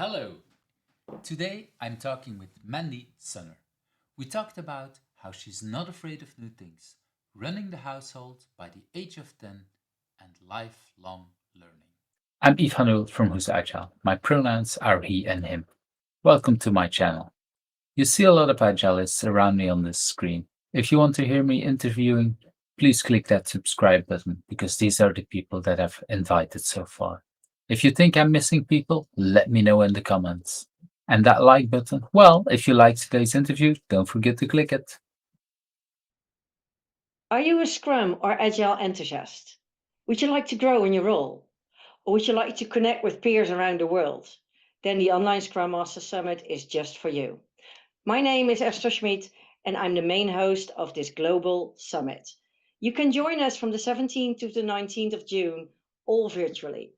Hello. Today I'm talking with Mandy Sunner. We talked about how she's not afraid of new things, running the household by the age of 10, and lifelong learning. I'm Yves Hanul from Who's Agile. My pronouns are he and him. Welcome to my channel. You see a lot of agilists around me on this screen. If you want to hear me interviewing, please click that subscribe button because these are the people that I've invited so far. If you think I'm missing people, let me know in the comments. And that like button, well, if you liked today's interview, don't forget to click it. Are you a Scrum or Agile enthusiast? Would you like to grow in your role? Or would you like to connect with peers around the world? Then the Online Scrum Master Summit is just for you. My name is Esther Schmid, and I'm the main host of this global summit. You can join us from the 17th to the 19th of June, all virtually.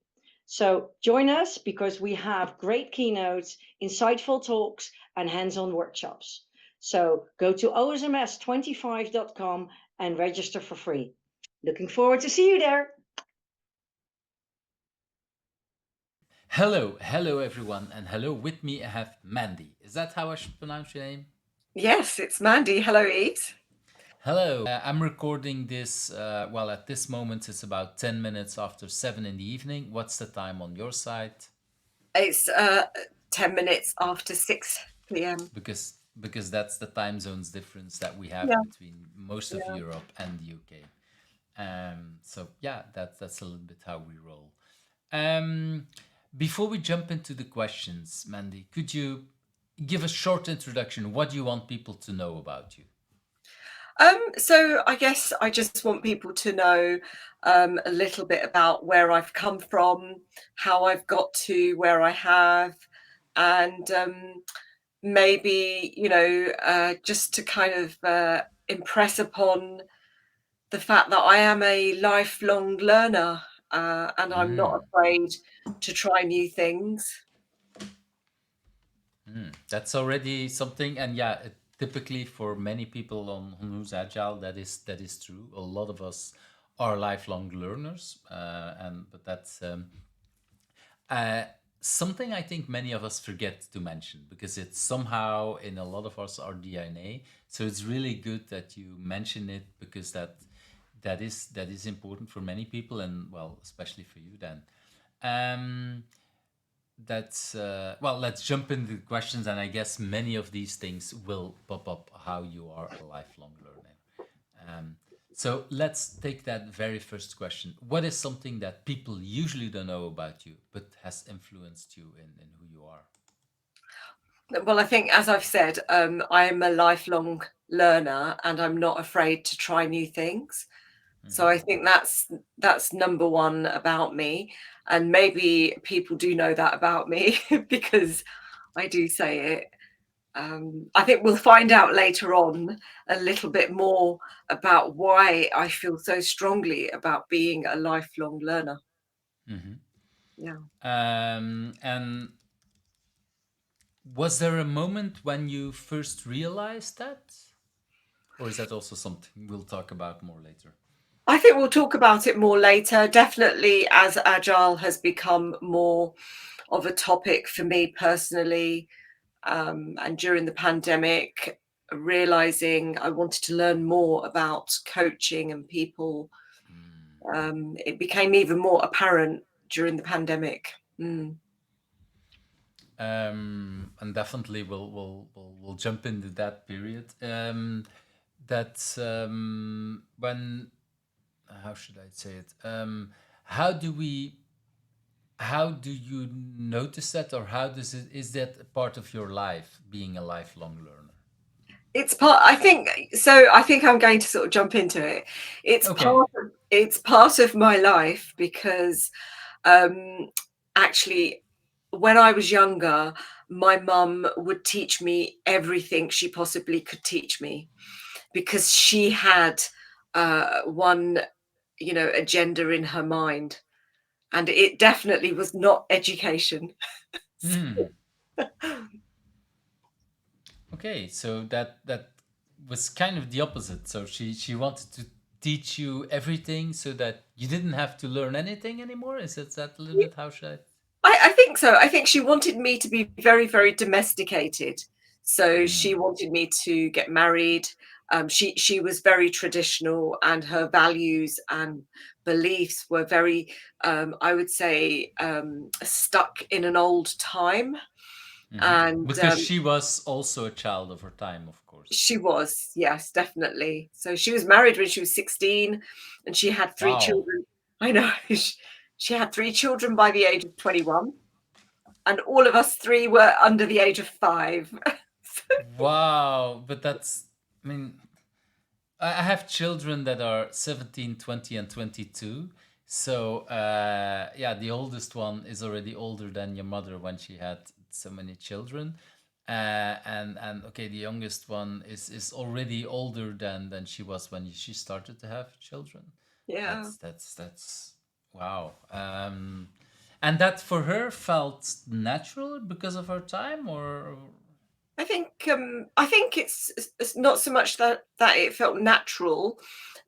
So join us because we have great keynotes, insightful talks, and hands-on workshops. So go to osms25.com and register for free. Looking forward to see you there. Hello everyone, and hello with me I have Mandy. Is that how I should pronounce your name? Yes, it's Mandy. Hello, Eve. Hello, I'm recording this. At this moment, it's about 10 minutes after 7 in the evening. What's the time on your side? It's 10 minutes after 6 p.m. Because that's the time zones difference that we have Yeah, between most of yeah. Europe and the UK. So yeah, that's a little bit how we roll. Um, Before we jump into the questions, Mandy, could you give a short introduction? What do you want people to know about you? So I guess I just want people to know a little bit about where I've come from, how I've got to where I have, and maybe, just to kind of impress upon the fact that I am a lifelong learner and I'm not afraid to try new things. That's already something, and yeah, typically for many people on Who's Agile, that is true. A lot of us are lifelong learners, and but that's uh, something I think many of us forget to mention because it's somehow in a lot of us our DNA. So it's really good that you mention it because that is important for many people, and well, especially for you then. Um, that's Let's jump into the questions, and I guess many of these things will pop up how you are a lifelong learner. um, so let's take that very first question. What is something that people usually don't know about you but has influenced you in who you are? Well, I think, as I've said, I am a lifelong learner and I'm not afraid to try new things. So I think that's number one about me. And maybe people do know that about me because I do say it. I think we'll find out later on a little bit more about why I feel so strongly about being a lifelong learner. Hmm. Yeah. And was there a moment when you first realized that, or is that also something we'll talk about more later? I think we'll talk about it more later. Definitely, as Agile has become more of a topic for me personally, and during the pandemic, realizing I wanted to learn more about coaching and people, it became even more apparent during the pandemic. Mm. And definitely we'll jump into that period. That's when How should I say it? How do we how do you notice that, or how does it is that part of your life, being a lifelong learner? It's part. I think so. I think I'm going to sort of jump into it. It's Okay. part of. It's part of my life because um, actually, when I was younger, my mum would teach me everything she possibly could teach me because she had one, agenda in her mind, and it definitely was not education. Hmm. Okay, so that was kind of the opposite. So she wanted to teach you everything so that you didn't have to learn anything anymore. Is that a little bit how should I? I think so. I think she wanted me to be very, very domesticated. So she Mm. wanted me to get married. She was very traditional, and her values and beliefs were very, I would say, stuck in an old time. Hmm. And Because she was also a child of her time, of course. she was, yes, definitely. So she was married when she was 16, and she had three Wow. children. I know. She had three children by the age of 21, and all of us three were under the age of 5. Wow. But that's, I mean, I have children that are 17, 20, and 22. So, yeah, the oldest one is already older than your mother when she had so many children. And okay, the youngest one is already older than she was when she started to have children. Yeah. That's wow. And that for her felt natural because of her time, or I think it's not so much that it felt natural,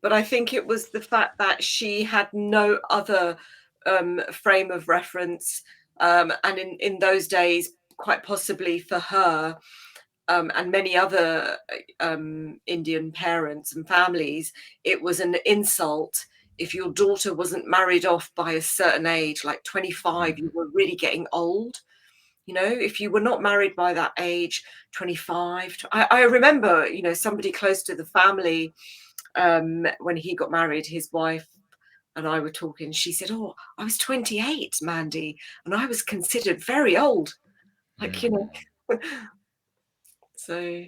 but I think it was the fact that she had no other frame of reference, and in those days, quite possibly for her, and many other Indian parents and families, it was an insult if your daughter wasn't married off by a certain age, like 25. You were really getting old. If you were not married by that age, 25. I remember, somebody close to the family, when he got married, his wife and I were talking. She said, "Oh, I was 28, Mandy, and I was considered very old." Like, so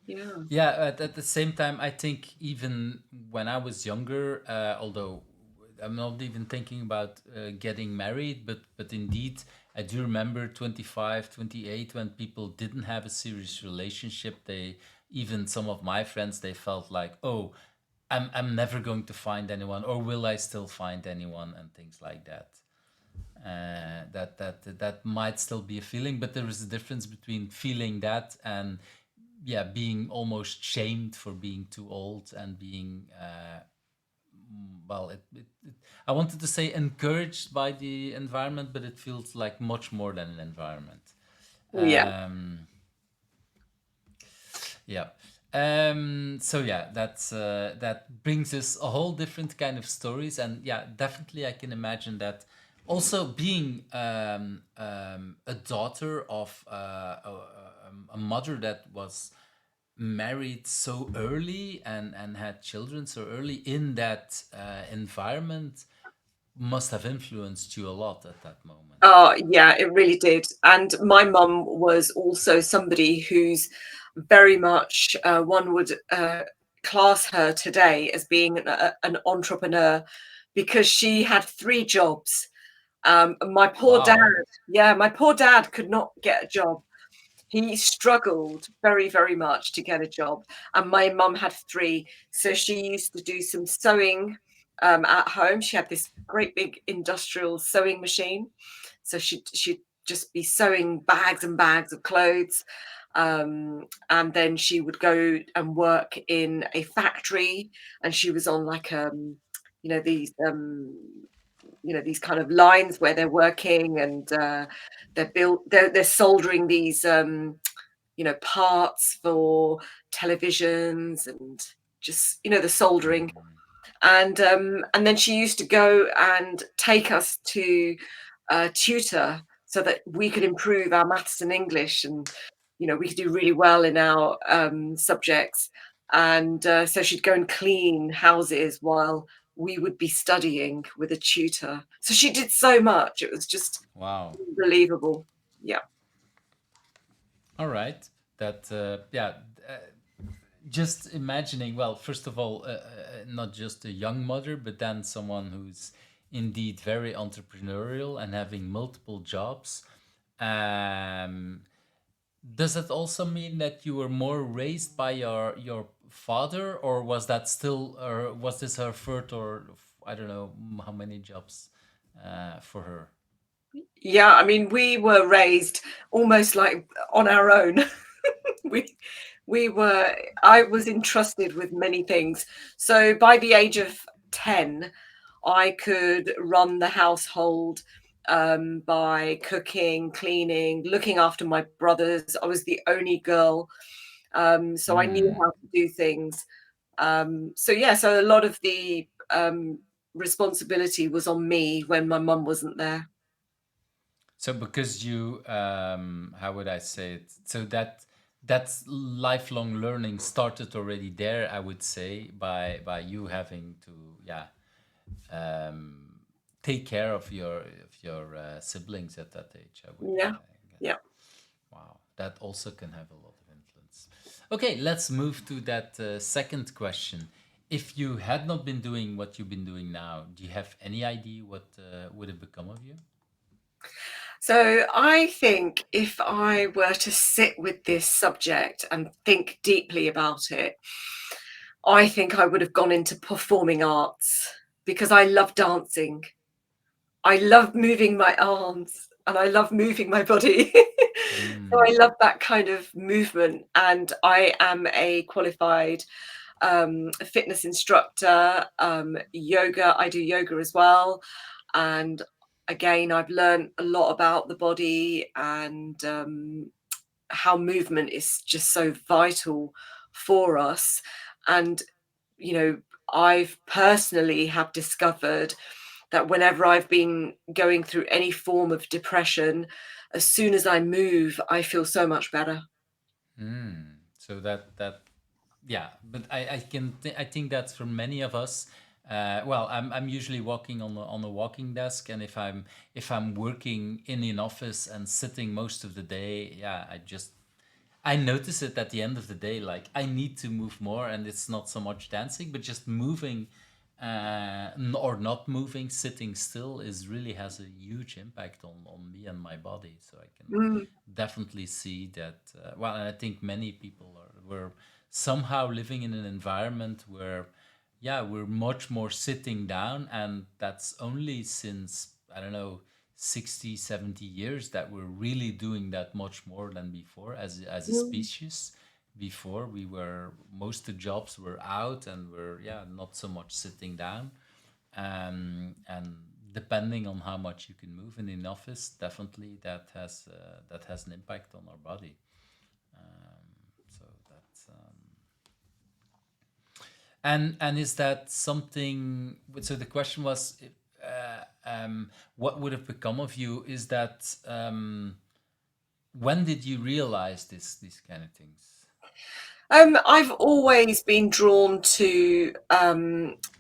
yeah. yeah, at the same time, I think even when I was younger, although I'm not even thinking about getting married, but indeed, I do remember 25, 28 when people didn't have a serious relationship. Even some of my friends, they felt like, oh, I'm never going to find anyone, or will I still find anyone, and things like that. That might still be a feeling, but there is a difference between feeling that and yeah, being almost shamed for being too old and being well, I wanted to say encouraged by the environment, but it feels like much more than an environment. Yeah. Um, yeah. So yeah, that brings us a whole different kind of stories, and yeah, definitely I can imagine that. Also, being a daughter of a mother that was married so early and had children so early in that environment must have influenced you a lot at that moment. Oh, yeah, it really did. And my mum was also somebody who's very much, one would class her today as being an entrepreneur, because she had 3 jobs. My poor dad, Wow. yeah, my poor dad could not get a job. He struggled very, very much to get a job, and my mum had 3. So she used to do some sewing at home. She had this great big industrial sewing machine, so she'd just be sewing bags and bags of clothes, and then she would go and work in a factory, and she was on like you know these um, these kind of lines where they're working, and they're soldering these parts for televisions, and just the soldering. And then she used to go and take us to a tutor so that we could improve our maths and English, and we could do really well in our subjects. And so she'd go and clean houses while we would be studying with a tutor. So she did so much. It was just Wow. unbelievable. Yeah. All right. That yeah. Uh, just imagining. Well, first of all, not just a young mother, but then someone who's indeed very entrepreneurial and having multiple jobs. Um, does that also mean that you were more raised by your father, or was that still, or was this her third, or I don't know how many jobs for her? Yeah, I mean, we were raised almost like on our own. we we were I was entrusted with many things. So by the age of 10, I could run the household. by cooking, cleaning, looking after my brothers. I was the only girl, so I knew Mm. how to do things. So yeah, so a lot of the responsibility was on me when my mum wasn't there. So because you, how would I say it? So that's lifelong learning started already there, I would say, by you having to, yeah, um, take care of your siblings at that age. I would Yeah, guess. yeah. Wow, that also can have a lot of influence. Okay, let's move to that second question. If you had not been doing what you've been doing now, do you have any idea what would have become of you? So I think if I were to sit with this subject and think deeply about it, I think I would have gone into performing arts because I love dancing. I love moving my arms and I love moving my body. So I Mm. love that kind of movement. And I am a qualified fitness instructor, yoga. I do yoga as well. And again, I've learned a lot about the body and how movement is just so vital for us. And, you know, I've personally have discovered that whenever I've been going through any form of depression, as soon as I move, I feel so much better. Mm. So that yeah, but I think that's for many of us. Well, I'm usually walking on a walking desk, and if I'm working in an office and sitting most of the day, yeah, I notice it at the end of the day. Like I need to move more, and it's not so much dancing, but just moving, or not moving, sitting still is really has a huge impact on me and my body. So I can Mm, definitely see that. Well, and I think many people were somehow living in an environment where, yeah, we're much more sitting down, and that's only since, I don't know, 60, 70 years that we're really doing that much more than before as a mm, species. Before we were, most of the jobs were out and we're, yeah, not so much sitting down. And depending on how much you can move in an office, definitely that has an impact on our body. So that's and is that something? So the question was, what would have become of you? Is that when did you realize these kind of things? I've always been drawn to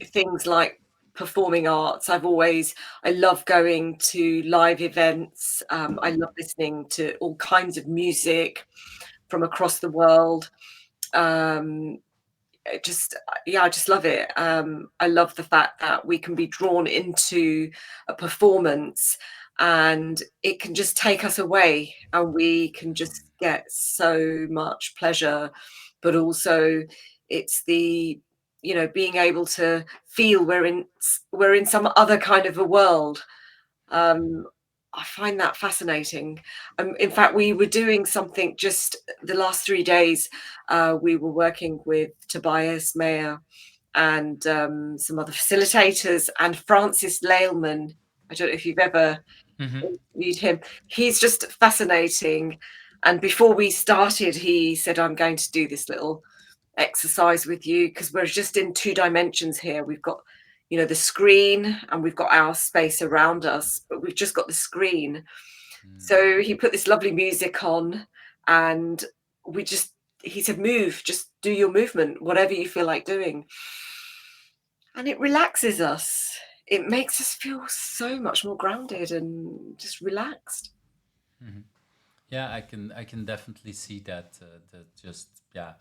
things like performing arts. I love going to live events. I love listening to all kinds of music from across the world. Um, it just Yeah, I just love it. I love the fact that we can be drawn into a performance and it can just take us away and we can just get so much pleasure, but also it's the, being able to feel we're in some other kind of a world. um, I find that fascinating. In fact, we were doing something just the last 3 days. We were working with Tobias Mayer and some other facilitators, and Francis Leilman. I don't know if you've ever Mm-hmm. interviewed him. He's just fascinating. And before we started, he said, "I'm going to do this little exercise with you because we're just in two dimensions here. We've got, the screen and we've got our space around us, but we've just got the screen." So he put this lovely music on and we just, he said, "Move, just do your movement, whatever you feel like doing." And it relaxes us. It makes us feel so much more grounded and just relaxed. Mm-hmm. Yeah, I can definitely see that. That just, yeah,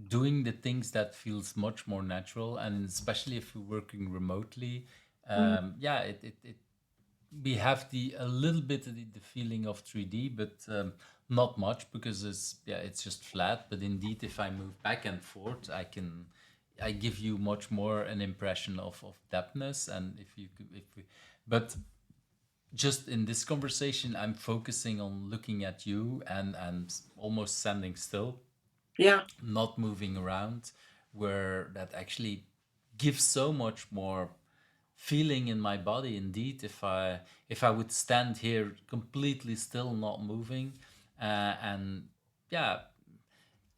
doing the things that feels much more natural, and especially if we're working remotely, Mm, yeah, it we have the a little bit of the feeling of 3D, but not much because it's just flat. But indeed, if I move back and forth, I give you much more an impression of depthness. And if we, but just in this conversation, I'm focusing on looking at you and almost standing still, yeah. not moving around, where that actually gives so much more feeling in my body indeed if I would stand here completely still, not moving, and yeah,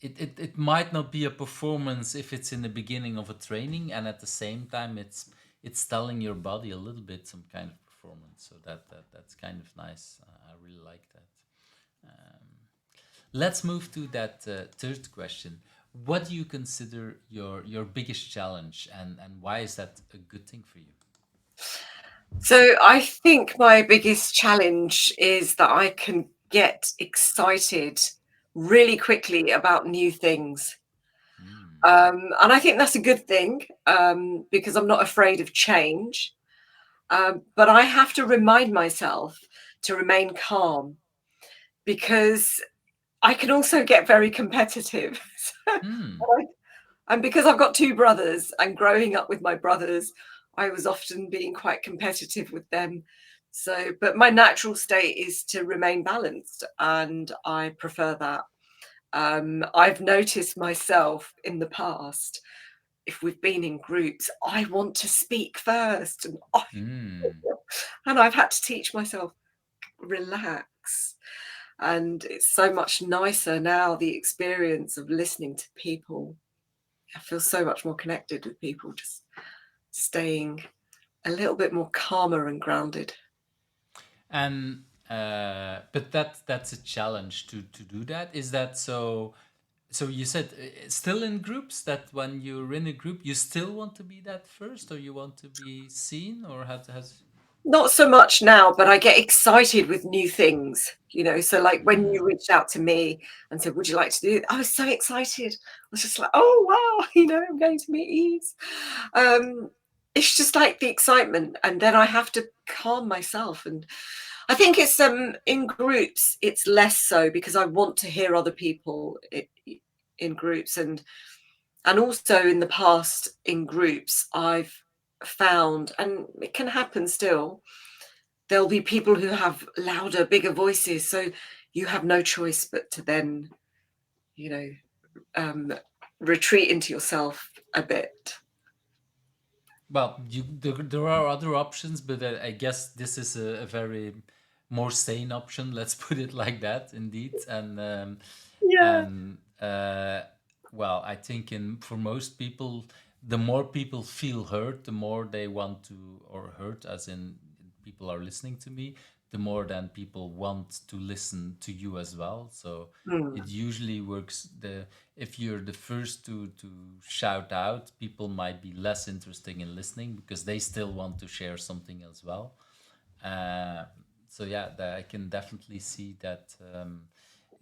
it might not be a performance if it's in the beginning of a training, and at the same time it's telling your body a little bit some kind of performance. So that's kind of nice. I really like that. Let's move to that third question. What do you consider your biggest challenge, and why is that a good thing for you? So I think my biggest challenge is that I can get excited really quickly about new things. Mm. And I think that's a good thing, because I'm not afraid of change. But I have to remind myself to remain calm, because I can also get very competitive. Mm. And because I've got two brothers, and growing up with my brothers, I was often being quite competitive with them. So, but my natural state is to remain balanced, and I prefer that. I've noticed myself in the past, if we've been in groups, I want to speak first, Mm. and I've had to teach myself, relax. And it's so much nicer now, the experience of listening to people. I feel so much more connected with people, just staying a little bit more calmer and grounded. And but that's a challenge to do that. Is that so? So you said still in groups, that when you're in a group, you still want to be that first, or you want to be seen, or has. Not so much now, but I get excited with new things, So, like when you Mm. reached out to me and said, "Would you like to do it?" I was so excited. I was just like, "Oh wow, I'm going to meet Eves." Um, it's just like the excitement, and then I have to calm myself. And I think it's in groups, it's less so, because I want to hear other people in groups, and also in the past in groups, I've found, and it can happen still, there'll be people who have louder, bigger voices. So you have no choice but to then, you know, um, retreat into yourself a bit. Well, there are other options, but I guess this is a very more sane option. Let's put it like that, indeed. Yeah. And well, I think in for most people, the more people feel heard, the more they want to, or heard, as in people are listening to me, the more then people want to listen to you as well. So Mm. it usually works. The If you're the first to shout out, people might be less interested in listening because they still want to share something as well. uh, so yeah, I can definitely see that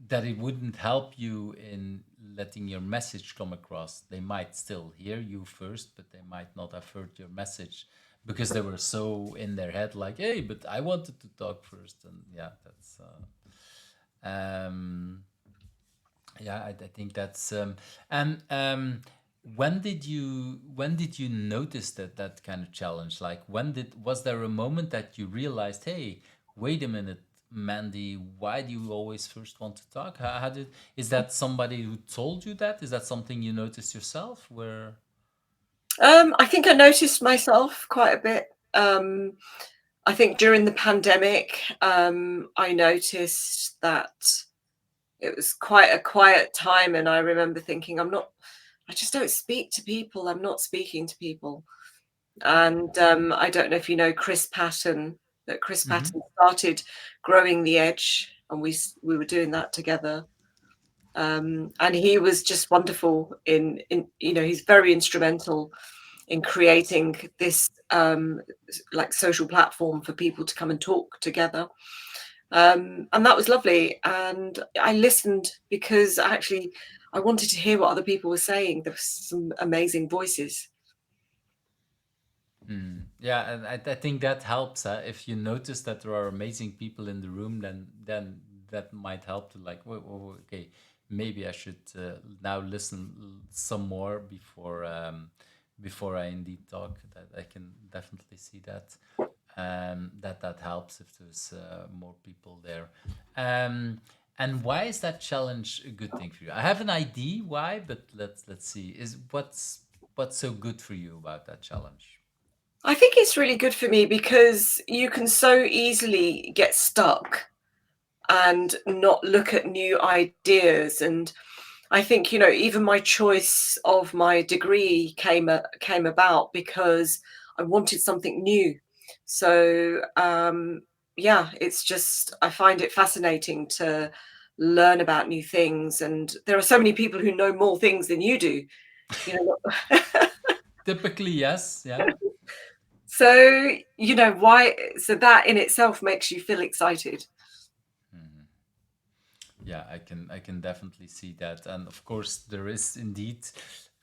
that it wouldn't help you in letting your message come across. They might still hear you first, but they might not have heard your message because they were so in their head, like, "Hey, but I wanted to talk first." And yeah, that's um, yeah, I think that's and when did you notice that kind of challenge? Like, when did was there a moment that you realized, hey, wait a minute, Mandy, why do you always first want to talk? How did Is that somebody who told you that? Is that something you noticed yourself? Where. I think I noticed myself quite a bit. I think during the pandemic, I noticed that it was quite a quiet time, and I remember thinking, I just don't speak to people. I'm not speaking to people. And I don't know if you know Chris Patton, that Chris Mm-hmm. Patton started Growing the Edge, and we were doing that together. And he was just wonderful in he's very instrumental in creating this like social platform for people to come and talk together. And that was lovely. And I listened because actually I wanted to hear what other people were saying. There were some amazing voices. Mm. Yeah, and I think that helps. If you notice that there are amazing people in the room, then that might help to, like, okay, maybe I should now listen some more before I indeed talk. That I can definitely see that that helps if there's more people there. Um, and why is that challenge a good thing for you? I have an idea why, but let's see. What's so good for you about that challenge? I think it's really good for me because you can so easily get stuck and not look at new ideas. And I think, you know, even my choice of my degree came about because I wanted something new. So yeah, it's just I find it fascinating to learn about new things, and there are so many people who know more things than you do. You know, Typically, yes. Yeah. so you know why. So that in itself makes you feel excited. Mhm. Yeah, I can definitely see that, and of course there is indeed.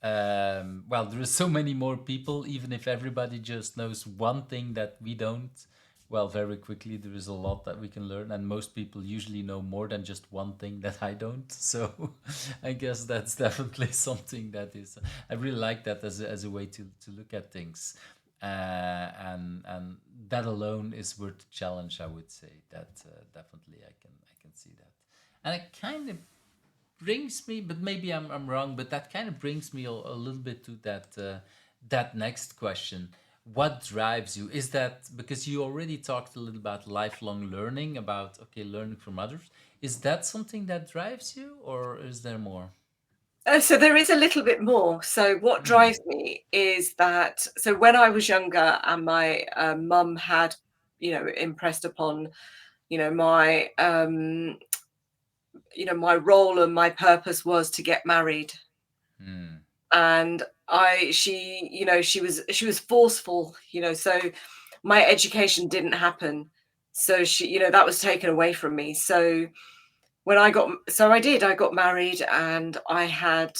Well, there is so many more people. Even if everybody just knows one thing that we don't, well, very quickly there is a lot that we can learn, and most people usually know more than just one thing that I don't. So, I guess that's definitely something that is. I really like that as a way to look at things, and that alone is worth the challenge. I would say that definitely I can see that. And it kind of brings me, but maybe I'm wrong, but that kind of brings me a little bit to that next question. What drives you? Is that because you already talked a little about lifelong learning, about okay, learning from others? Is that something that drives you, or is there more? So there is a little bit more. So what Mm. drives me is that so when I was younger and my mum had, you know, impressed upon, you know, my role and my purpose was to get married. Mm. And she, you know, she was forceful, you know, so my education didn't happen. So she, you know, that was taken away from me. So I got married and I had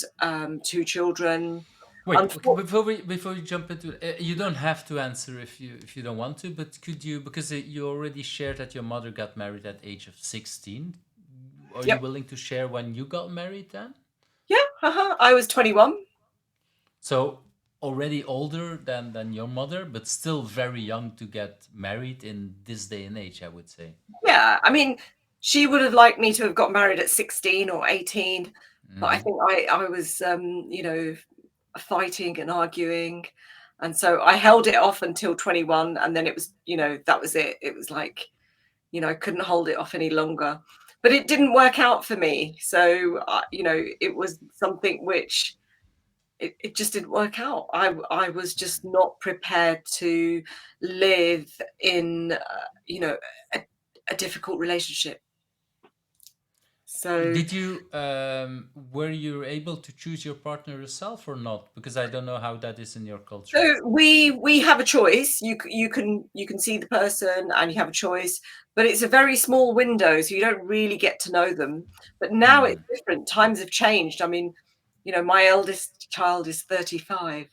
two children. Wait, okay, Unfor- before we jump into it, you don't have to answer if you don't want to, but could you, because you already shared that your mother got married at age of 16. Are you yep. willing to share when you got married then? Yeah, I was 21. So already older than your mother, but still very young to get married in this day and age, I would say. Yeah, I mean, she would have liked me to have got married at 16 or 18, but I Hmm. think I was, you know, fighting and arguing. And so I held it off until 21, and then it was, you know, that was it. It was like, you know, I couldn't hold it off any longer. But it didn't work out for me. So, you know, it was something which it just didn't work out. I was just not prepared to live in, you know, a, a difficult relationship. So Did you were you able to choose your partner yourself or not? Because I don't know how that is in your culture. so we have a choice. You can see the person and you have a choice, but it's a very small window, so you don't really get to know them. But now it's Mm. different. Times have changed. I mean, you know, my eldest child is 35.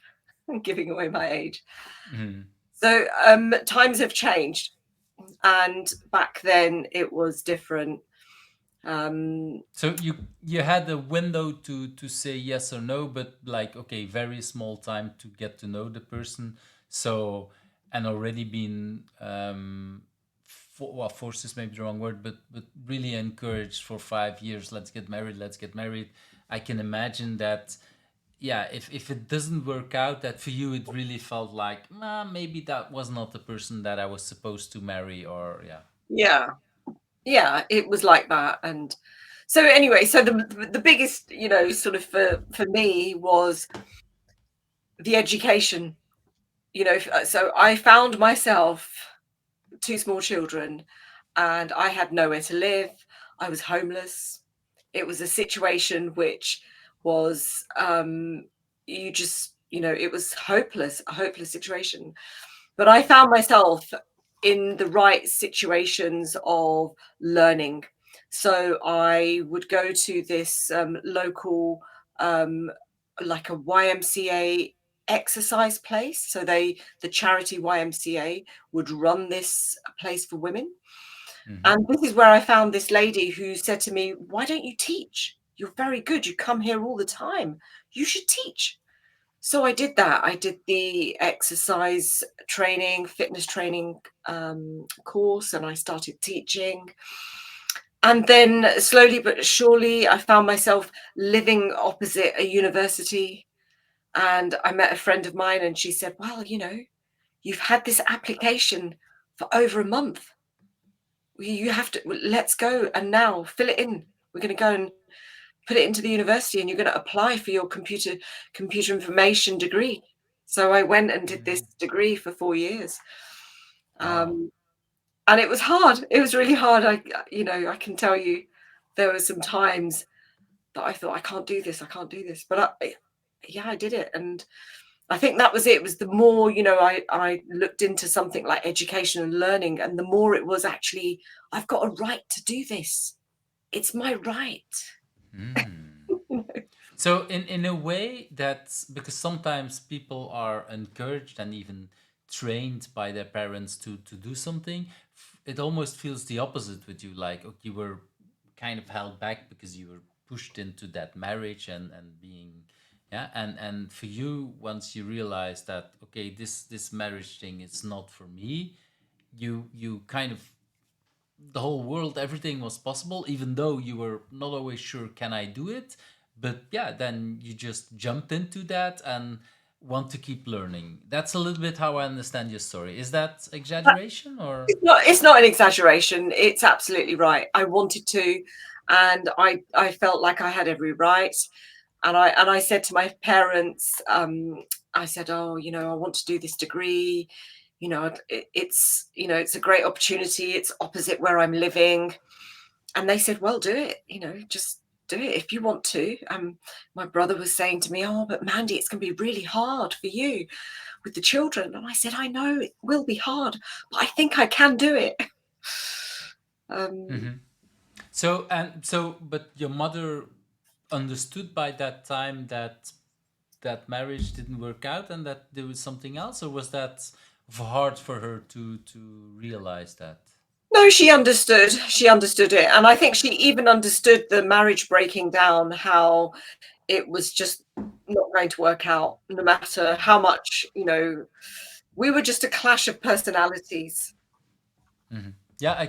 I'm giving away my age. Mm. So times have changed, and back then it was different. Um, So you had a window to say yes or no, but like okay, very small time to get to know the person. So and already been well, forced is maybe the wrong word, but really encouraged for 5 years. Let's get married. Let's get married. I can imagine that. Yeah, if it doesn't work out, that for you it really felt like, nah, maybe that was not the person that I was supposed to marry, or yeah. yeah, yeah, it was like that. And so anyway, so the biggest, you know, sort of for me was the education. You know, so I found myself two small children, and I had nowhere to live. I was homeless. It was a situation which was, you just, you know, it was hopeless, a hopeless situation. But I found myself in the right situations of learning. So I would go to this local, um, like a YMCA exercise place. So the charity YMCA would run this place for women. Hmm. And this is where I found this lady who said to me, "Why don't you teach? You're very good. You come here all the time. You should teach." So I did that. I did the exercise training, fitness training course, and I started teaching. And then slowly but surely, I found myself living opposite a university. And I met a friend of mine, and she said, "Well, you know, you've had this application for over a month. You have to, let's go and now fill it in. We're going to go and put it into the university, and you're going to apply for your computer information degree. So I went and did this degree for 4 years. Wow. And it was hard. It was really hard. I can tell you there were some times that I thought, I can't do this. I can't do this. But I did it. And I think that was it. It was the more, I looked into something like education and learning, and the more it was actually, I've got a right to do this. It's my right. So in a way, that's because sometimes people are encouraged and even trained by their parents to do something. It almost feels the opposite with you, like okay, you were kind of held back because you were pushed into that marriage and being, yeah, and for you, once you realize that okay, this marriage thing is not for me, you kind of, the whole world, everything was possible, even though you were not always sure, can I do it? But yeah, then you just jumped into that and want to keep learning. That's a little bit how I understand your story. Is that exaggeration or? It's not an exaggeration. It's absolutely right. I wanted to, and I felt like I had every right. And I said to my parents, I said, oh, I want to do this degree. It's a great opportunity. It's opposite where I'm living. And they said, well, do it. Just do it if you want to. My brother was saying to me, oh, but Mandy, it's going to be really hard for you with the children. And I said, I know it will be hard, but I think I can do it. um, But your mother understood by that time that that marriage didn't work out and that there was something else, or was that hard for her to realize that? no, she understood it, and I think she even understood the marriage breaking down, how it was just not going to work out no matter how much, we were just a clash of personalities. Yeah, I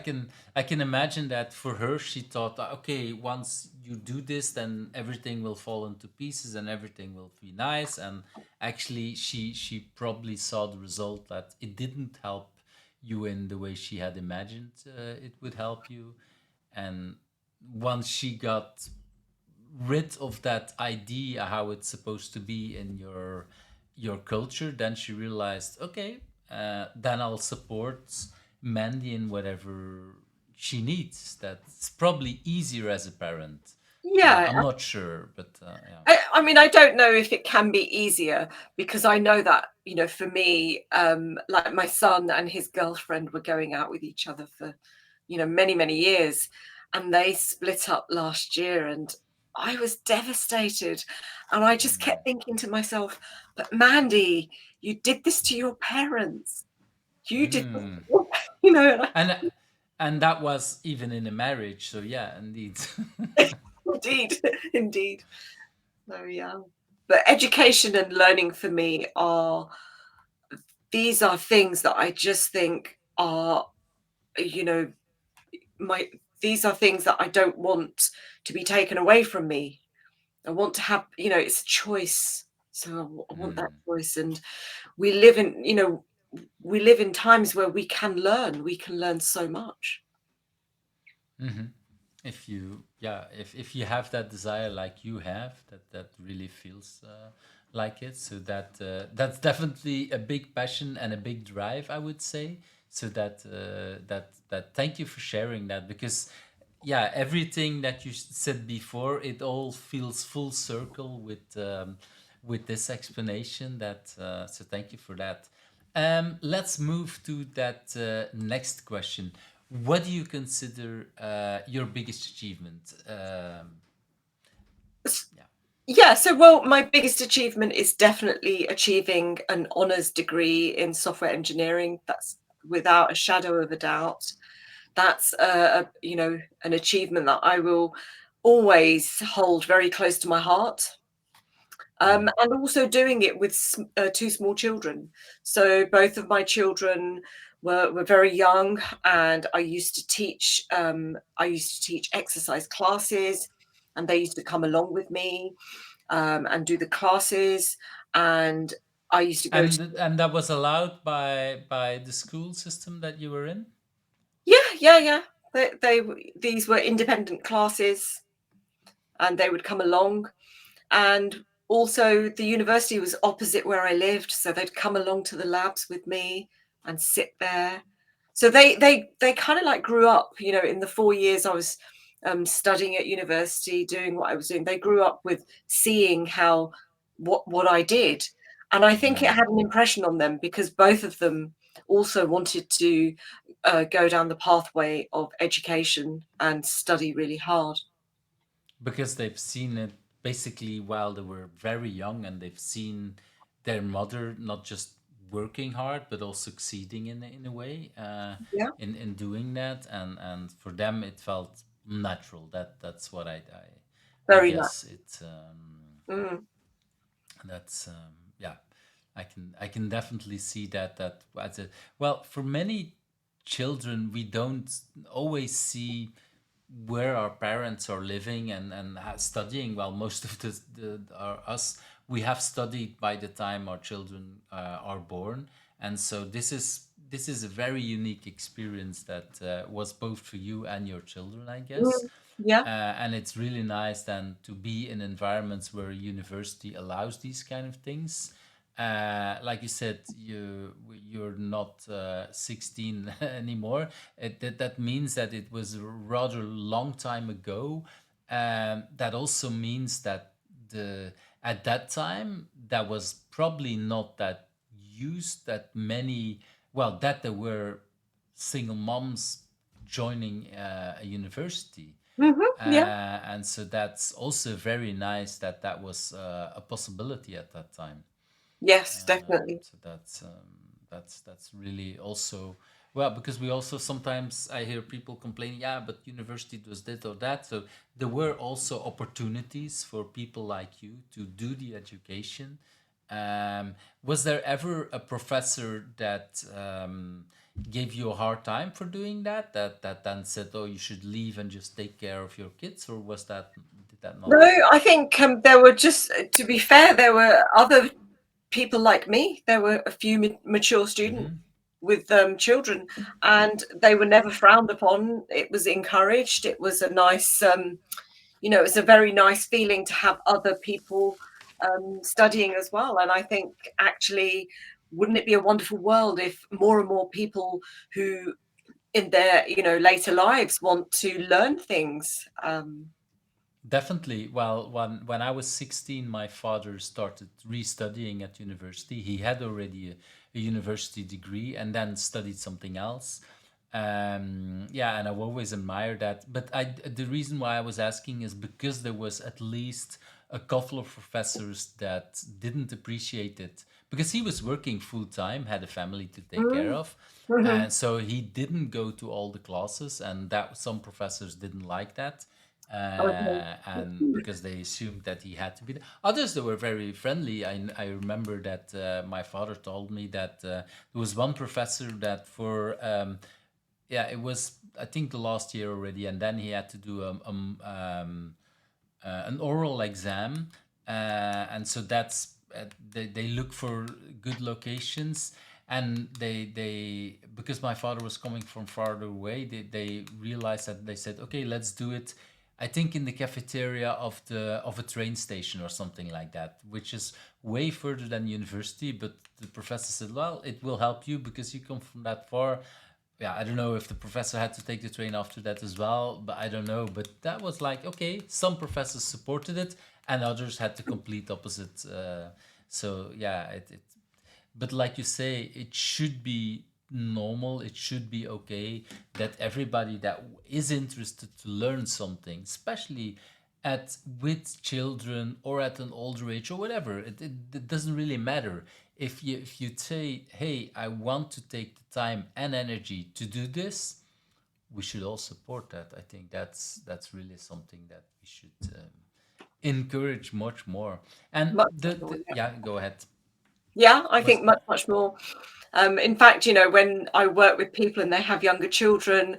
can imagine that for her she thought, okay, once you do this, then everything will fall into pieces and everything will be nice. And actually, she probably saw the result that it didn't help you in the way she had imagined it would help you. And once she got rid of that idea how it's supposed to be in your culture, then she realized, okay, then I'll support Mandy in whatever she needs. That's probably easier as a parent. Yeah, I'm not sure, but yeah. I mean, I don't know if it can be easier, because I know that, for me, like my son and his girlfriend were going out with each other for, many, many years, and they split up last year, and I was devastated. And I just kept thinking to myself, but Mandy, you did this to your parents. You did, Mm. and and and that was even in a marriage, so yeah, indeed. indeed, indeed. So yeah. But education and learning for me these are things that I just think are, you know, my these are things that I don't want to be taken away from me. I want to have, it's a choice. So I want that choice. And we live in, we live in times where we can learn. We can learn so much. If you, yeah, if you have that desire like you have, that really feels like it, so that's definitely a big passion and a big drive, I would say. So that thank you for sharing that, because yeah, everything that you said before, it all feels full circle with this explanation. That so thank you for that. Let's move to that next question. What do you consider your biggest achievement? Yeah. Yeah, so well, my biggest achievement is definitely achieving an honours degree in software engineering. That's without a shadow of a doubt. That's an achievement that I will always hold very close to my heart. And also doing it with two small children. So both of my children were very young, and I used to teach. I used to teach exercise classes, and they used to come along with me and do the classes. And I used to go to. And that was allowed by the school system that you were in? Yeah. These were independent classes, and they would come along. And also, the university was opposite where I lived, so they'd come along to the labs with me and sit there. So they kind of like grew up, in the 4 years I was studying at university, doing what I was doing. They grew up with seeing how what I did, and I think it Mm. had an impression on them because both of them also wanted to go down the pathway of education and study really hard. Because they've seen it basically while they were very young, and they've seen their mother not just working hard but also succeeding in a way, Yeah, in doing that, and for them it felt natural. That's what I very much. guess it. Mm. That's yeah, I can definitely see that as a, well, for many children we don't always see where our parents are living and studying. Well, most of the are us, we have studied by the time our children are born, and so this is a very unique experience that was both for you and your children, I guess. Mm. Yeah. And it's really nice then to be in environments where university allows these kind of things. Like you said, you're not 16 anymore. That means that it was a rather long time ago. That also means that the at that time that was probably not that used that many. Well, that there were single moms joining a university, Yeah. and so that's also very nice that that was a possibility at that time. Yes, definitely. So that's really also, well, because we also sometimes I hear people complaining, yeah, but university does this or that. So there were also opportunities for people like you to do the education. Was there ever a professor that gave you a hard time for doing that? That then said, "Oh, you should leave and just take care of your kids," or was that did that No, not? I think there were just, to be fair, there were other people like me. There were a few mature students Hmm. with children, and they were never frowned upon. It was encouraged. It was a nice, it was a very nice feeling to have other people studying as well. And I think actually, wouldn't it be a wonderful world if more and more people who in their later lives want to learn things. Definitely. Well, when I was 16, my father started restudying at university. He had already a university degree and then studied something else. Yeah, and I've always admired that. But the reason why I was asking is because there was at least a couple of professors that didn't appreciate it because he was working full time, had a family to take care Mm. of, Mhm. and so he didn't go to all the classes, and that some professors didn't like that, Okay. and because they assumed that he had to be there. Others that were very friendly. I remember that my father told me that there was one professor that for yeah, it was I think the last year already, and then he had to do an oral exam, and so that's they look for good locations, and they because my father was coming from farther away, they realized that they said, okay, let's do it. I think in the cafeteria of a train station or something like that, which is way further than university. But the professor said, well, it will help you because you come from that far. Yeah, I don't know if the professor had to take the train after that as well, but I don't know. But that was like, okay, some professors supported it and others had the complete opposite. So yeah, but like you say, it should be normal. It should be okay that everybody that is interested to learn something, especially at with children or at an older age or whatever, it doesn't really matter. If you say, hey, I want to take the time and energy to do this, we should all support that. I think that's really something that we should encourage much more. And Much more, yeah. yeah, go ahead. Yeah, I Was think much more. In fact, when I work with people and they have younger children,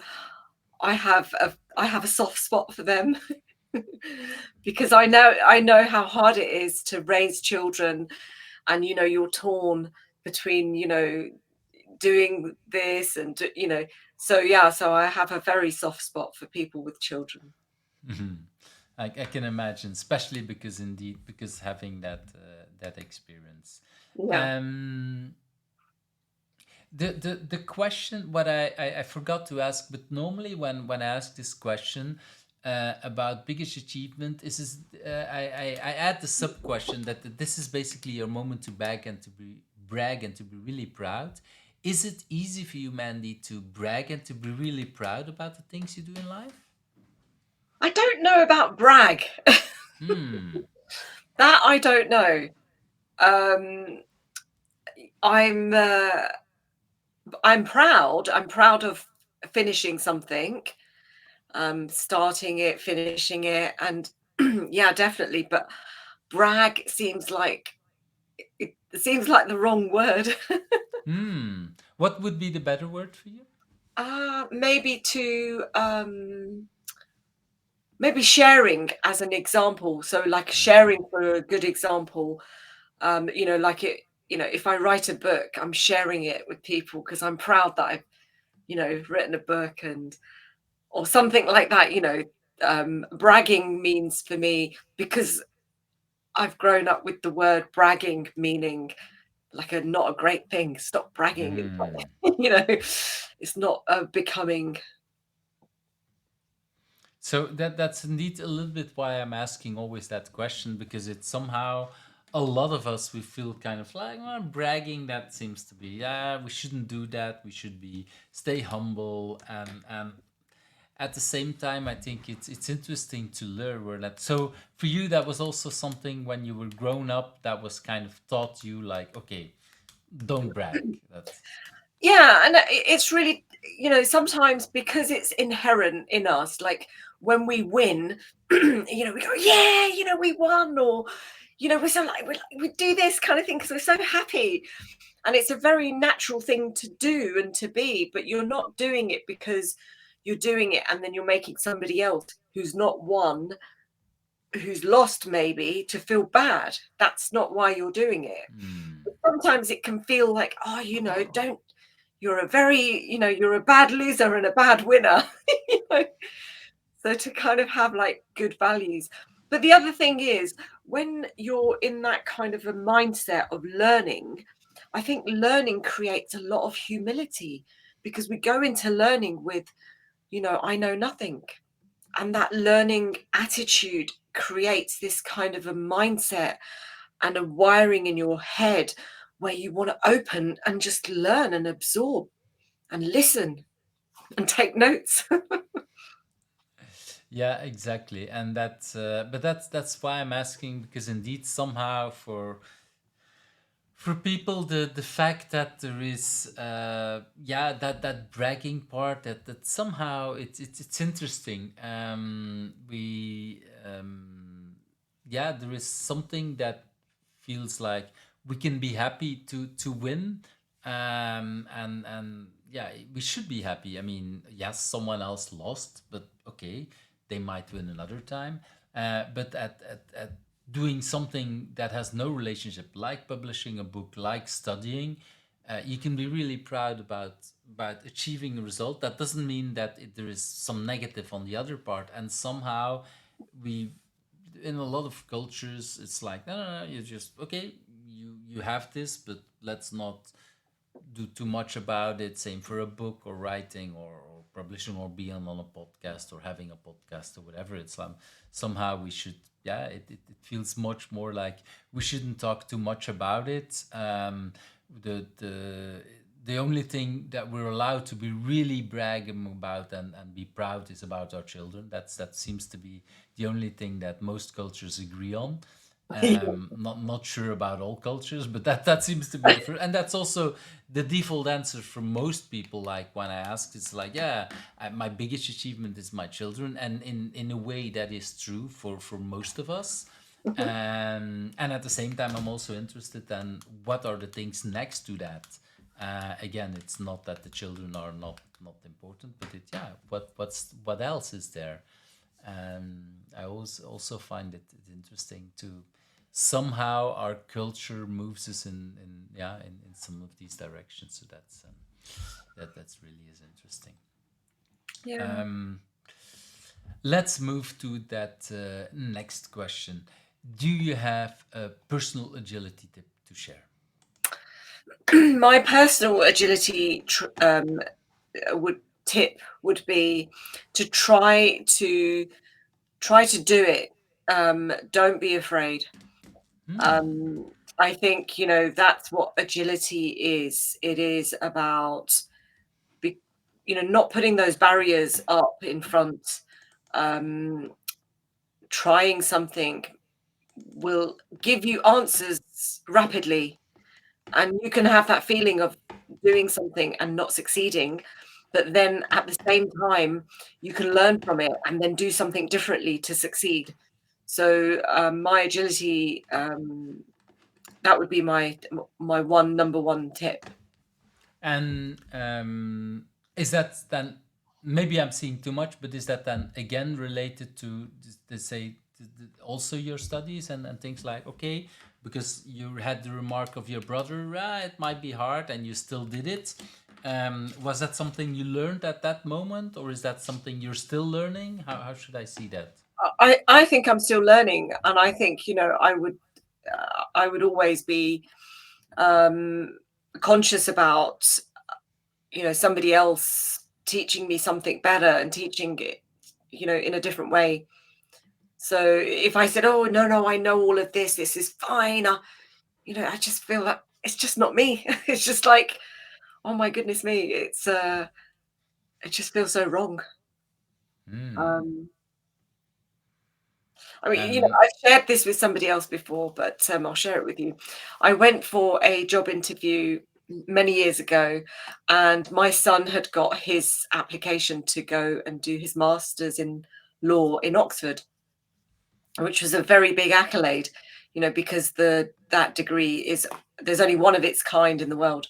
I have a soft spot for them because I know how hard it is to raise children, and you're torn between doing this and so yeah, so I have a very soft spot for people with children. Mhm. I can imagine, especially because indeed, because having that experience. Yeah. Um, the question, what I forgot to ask, but normally when I ask this question about biggest achievement, I add the sub question that this is basically your moment to brag and to be really proud. Is it easy for you, Mandy, to brag and to be really proud about the things you do in life? I don't know about brag. Hmm. That I don't know. um I'm I'm proud. I'm proud of finishing something, starting it, finishing it, and yeah, definitely. But brag seems like it seems like the wrong word. Hmm. What would be the better word for you? Maybe maybe sharing as an example. So like Hmm. sharing for a good example. Like if I write a book, I'm sharing it with people because I'm proud that I've written a book, and or something like that. Bragging means for me, because I've grown up with the word bragging meaning like a not a great thing. Stop bragging in front. Hmm. It's not becoming. So that's indeed a little bit why I'm asking always that question, because it's somehow a lot of us, we feel kind of like, well, bragging, that seems to be, yeah, we shouldn't do that, we should be stay humble, and at the same time I think it's interesting to learn where that. So for you, that was also something when you were grown up that was kind of taught you, like, okay, don't brag. That's Yeah, and it's really, sometimes because it's inherent in us, like when we win, we go, yeah, we won, or, we're so we do this kind of thing because we're so happy. And it's a very natural thing to do and to be, but you're not doing it because you're doing it and then you're making somebody else who's not won, who's lost maybe, to feel bad. That's not why you're doing it. hmm. Sometimes it can feel like, oh, don't, you're a very, you're a bad loser and a bad winner. you know? So to kind of have like good values. But the other thing is, when you're in that kind of a mindset of learning, I think learning creates a lot of humility, because we go into learning with, I know nothing. And that learning attitude creates this kind of a mindset and a wiring in your head where you want to open and just learn and absorb and listen and take notes. Yeah, exactly, and that's but that's why I'm asking, because indeed somehow for people, the fact that there is yeah, that bragging part, that somehow it's interesting. We Yeah, there is something that feels like we can be happy to win, and yeah, we should be happy. I mean, yes, someone else lost, but okay, they might win another time. But at doing something that has no relationship, like publishing a book, like studying, you can be really proud about achieving a result. That doesn't mean that there is some negative on the other part, and somehow we, in a lot of cultures, it's like, no, no, no, you just, okay, you have this, but let's not do too much about it. Same for a book or writing or publishing or being on a podcast or having a podcast or whatever. It's like somehow we should, yeah, it feels much more like we shouldn't talk too much about it. The only thing that we're allowed to be really bragging about and be proud is about our children. That seems to be the only thing that most cultures agree on. Not sure about all cultures, but that seems to be the first, and that's also the default answer for most people. Like when I ask, it's like, yeah, my biggest achievement is my children, and in a way that is true for most of us. And at the same time, I'm also interested in what are the things next to that. Again, it's not that the children are not important, but yeah, what else is there? I always also find it interesting to somehow our culture moves us in yeah in some of these directions. So that's really is interesting. Yeah. Um, let's move to that next question. Do you have a personal agility tip to share? My personal agility would be to try to do it. Don't be afraid. I think, that's what agility is. It is about be, not putting those barriers up in front. Um, Trying something will give you answers rapidly, and you can have that feeling of doing something and not succeeding, but then at the same time you can learn from it and then do something differently to succeed. So my agility, that would be my number one tip. And is that then, maybe I'm seeing too much, but is that then again related to say also your studies and things like, okay, because you had the remark of your brother, it might be hard and you still did it. Was that something you learned at that moment, or is that something you're still learning? How should I see that? I think I'm still learning, and I think I would always be conscious about somebody else teaching me something better and teaching it in a different way. So if I said, oh no, I know all of this is fine, I just feel that it's just not me. It's just like, oh my goodness me, it just feels so wrong. um I mean, And I've shared this with somebody else before, but I'll share it with you. I went for a job interview many years ago, and my son had got his application to go and do his master's in law in Oxford, which was a very big accolade, because that degree there's only one of its kind in the world.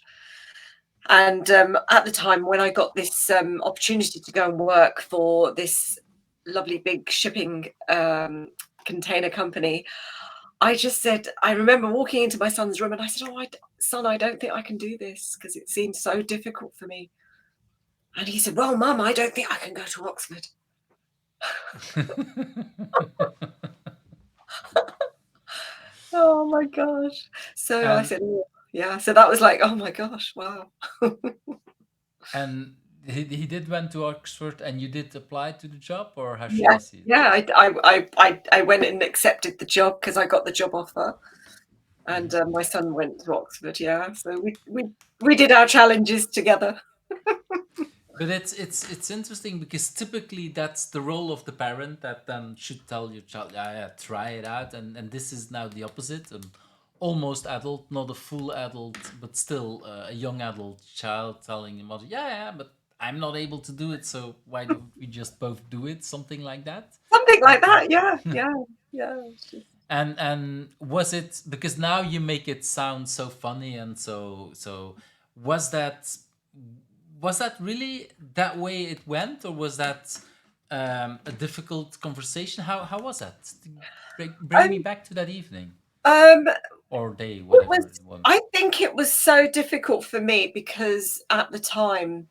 And at the time when I got this opportunity to go and work for this lovely big shipping container company, I remember walking into my son's room and I said, oh, son, I don't think I can do this because it seems so difficult for me. And he said, well, Mum, I don't think I can go to Oxford. Oh my gosh. So I and said, oh, yeah. So that was like, oh my gosh, wow. and he did went to Oxford, and you did apply to the job, or how should I Yeah, see it? yeah. I went and accepted the job because I got the job offer, and my son went to Oxford. Yeah, so we did our challenges together. But it's interesting because typically that's the role of the parent that then should tell your child, yeah, yeah, try it out, and this is now the opposite, an almost adult, not a full adult, but still a young adult child telling the mother, yeah, yeah, but I'm not able to do it, so why don't we just both do it? Something like that. Something like that. Yeah, yeah, yeah. It's just, And was it because now you make it sound so funny and so was that really that way it went, or was that a difficult conversation? How was that? Bring me um, back to that evening um, or day, it was. whatever it was. I think it was so difficult for me because at the time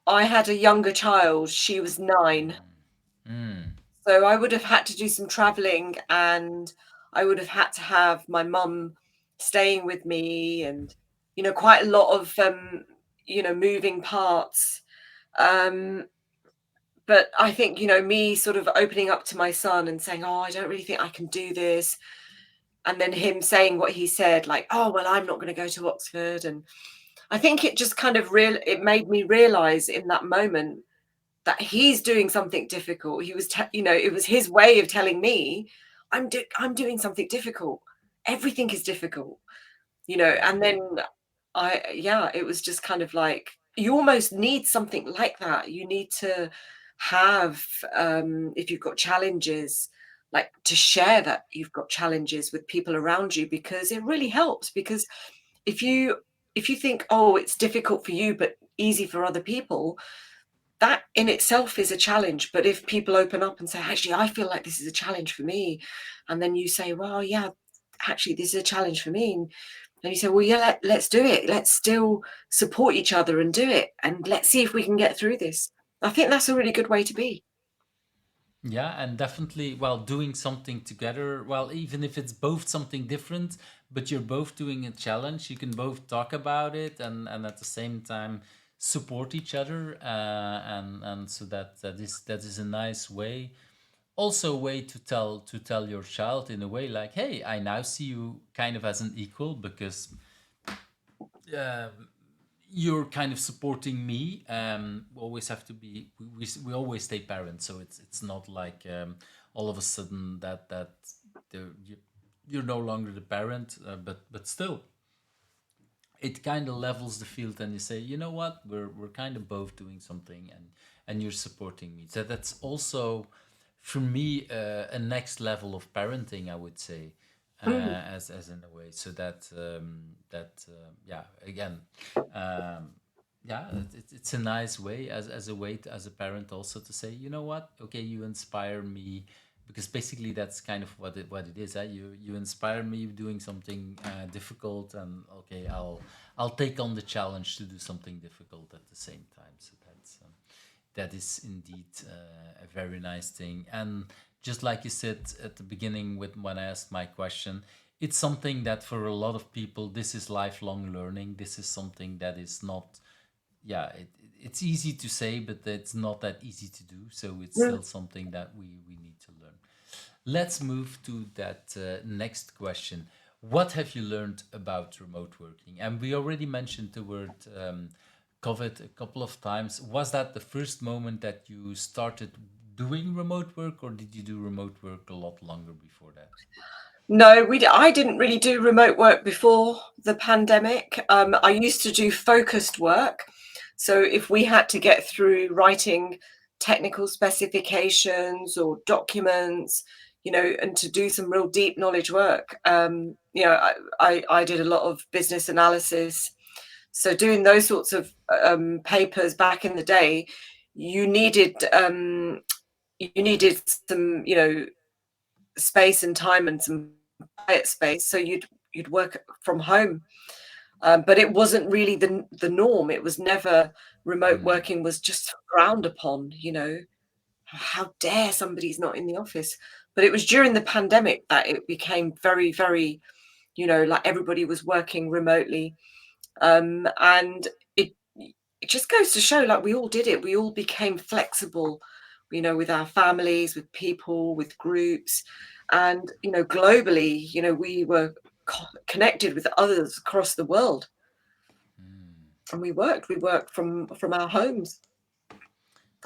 I had a younger child. She was 9. Mm, So I would have had to do some traveling, and I would have had to have my mum staying with me, and quite a lot of moving parts. Um, but I think me sort of opening up to my son and saying, "Oh, I don't really think I can do this," and then him saying what he said, like, "Oh, well, I'm not going to go to Oxford," and I think it just kind of it made me realize in that moment that he's doing something difficult. He was, it was his way of telling me, I'm doing something difficult. Everything is difficult, and then it was just kind of like, you almost need something like that. You need to have, if you've got challenges, like to share that you've got challenges with people around you, because it really helps. Because if you if you think, oh, it's difficult for you but easy for other people, that in itself is a challenge. But if people open up and say, actually, I feel like this is a challenge for me, and then you say, well, yeah, actually, this is a challenge for me. And you say, well, yeah, let's do it. Let's still support each other and do it. And let's see if we can get through this. I think that's a really good way to be. Yeah, and definitely, well, doing something together, well, even if it's both something different, but you're both doing a challenge, you can both talk about it and at the same time support each other. And so that is a nice way, also a way to tell your child in a way like, hey, I now see you kind of as an equal because uh, you're kind of supporting me. We always have to be. We always stay parents, so it's not like all of a sudden that you're no longer the parent, but still, it kind of levels the field, and you say, you know what, we're kind of both doing something, and you're supporting me. So that's also, for me, a next level of parenting, I would say, Mm. as in a way. So yeah, again, yeah, it's a nice way as a way as a parent also to say, you know what, okay, you inspire me, because basically that's kind of what it is. You inspire me doing something difficult, and okay, I'll take on the challenge to do something difficult at the same time. So that is indeed a very nice thing. And just like you said at the beginning, with when I asked my question, it's something that for a lot of people, this is lifelong learning. This is something that is not, yeah, it's easy to say, but it's not that easy to do. So it's Mm. still something that we need to learn. Let's move to that next question. What have you learned about remote working? And we already mentioned the word COVID a couple of times. Was that the first moment that you started doing remote work, or did you do remote work a lot longer before that? No, I didn't really do remote work before the pandemic. I used to do focused work. So if we had to get through writing technical specifications or documents, and to do some real deep knowledge work, I did a lot of business analysis. So doing those sorts of papers back in the day, you needed some, space and time and some quiet space, so you'd work from home. But it wasn't really the norm. It was never, remote Hmm. working was just frowned upon. How dare somebody's not in the office? But it was during the pandemic that it became very, very, like everybody was working remotely. And it just goes to show, like, we all did it. We all became flexible, with our families, with people, with groups, and globally, we were connected with others across the world, and we worked from our homes,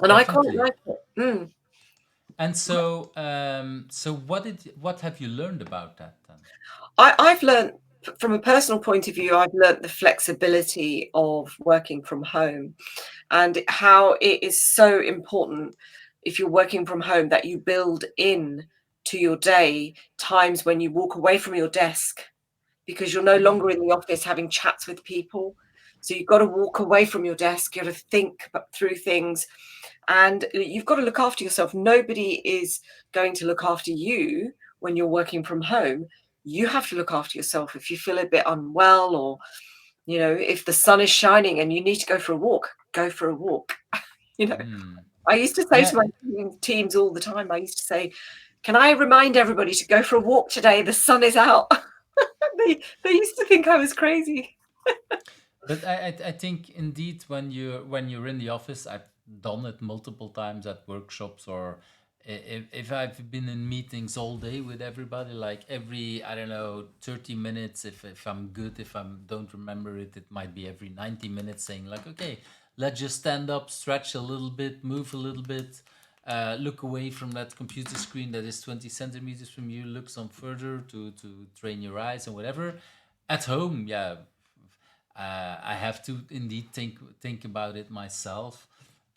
and I quite Definitely. like it. Mm. And so what have you learned about that then? I've learned, from a personal point of view, I've learned the flexibility of working from home, and how it is so important, if you're working from home, that you build in to your day times when you walk away from your desk, because you're no longer in the office having chats with people. So you've got to walk away from your desk, you've got to think through things, and you've got to look after yourself. Nobody is going to look after you when you're working from home. You have to look after yourself. If you feel a bit unwell, or if the sun is shining and you need to go for a walk, go for a walk. you know Hmm. I used to say to Yeah, my teams all the time, I used to say, can I remind everybody to go for a walk today? The sun is out. They used to think I was crazy. but I think indeed, when you're in the office, I've done it multiple times at workshops, or if I've been in meetings all day with everybody, like every, I don't know, 30 minutes, if I'm good, if I don't remember it, it might be every 90 minutes, saying like, okay, let's just stand up, stretch a little bit, move a little bit, look away from that computer screen that is 20 centimeters from you, look some further to train your eyes and whatever. At home, yeah, I have to indeed think about it myself.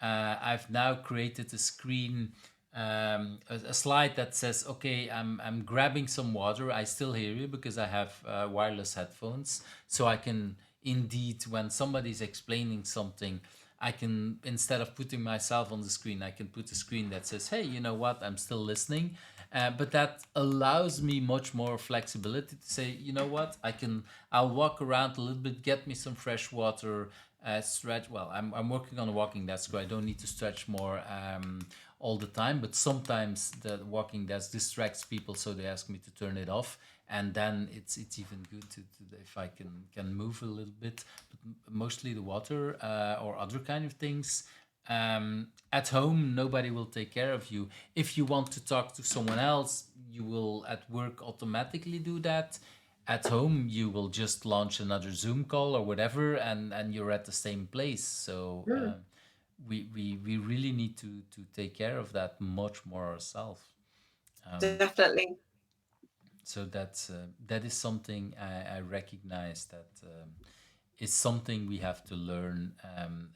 I've now created a screen, a slide that says, "Okay, I'm grabbing some water. I still hear you because I have wireless headphones, so I can indeed, when somebody's explaining something, I can, instead of putting myself on the screen, I can put a screen that says, 'Hey, you know what? I'm still listening.'" But that allows me much more flexibility to say, you know what, I'll walk around a little bit, get me some fresh water, stretch. Well, I'm working on a walking desk, so I don't need to stretch more all the time. But sometimes the walking desk distracts people, so they ask me to turn it off, and then it's even good to if I can move a little bit. But mostly the water or other kind of things. At home, nobody will take care of you. If you want to talk to someone else, you will at work automatically do that. At home, you will just launch another Zoom call or whatever, and you're at the same place. So we really need to take care of that much more ourselves. Definitely. So that is something I recognize that is something we have to learn,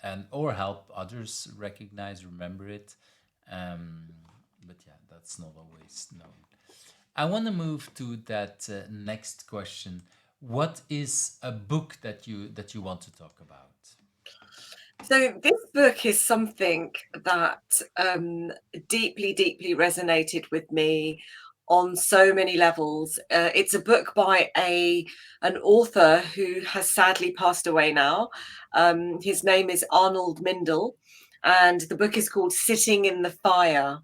and or help others recognize, remember it. Um, but yeah, that's not always known. I want to move to that next question. What is a book that you want to talk about? So this book is something that deeply, deeply resonated with me on so many levels. It's a book by an author who has sadly passed away now. His name is Arnold Mindell, and the book is called Sitting in the Fire.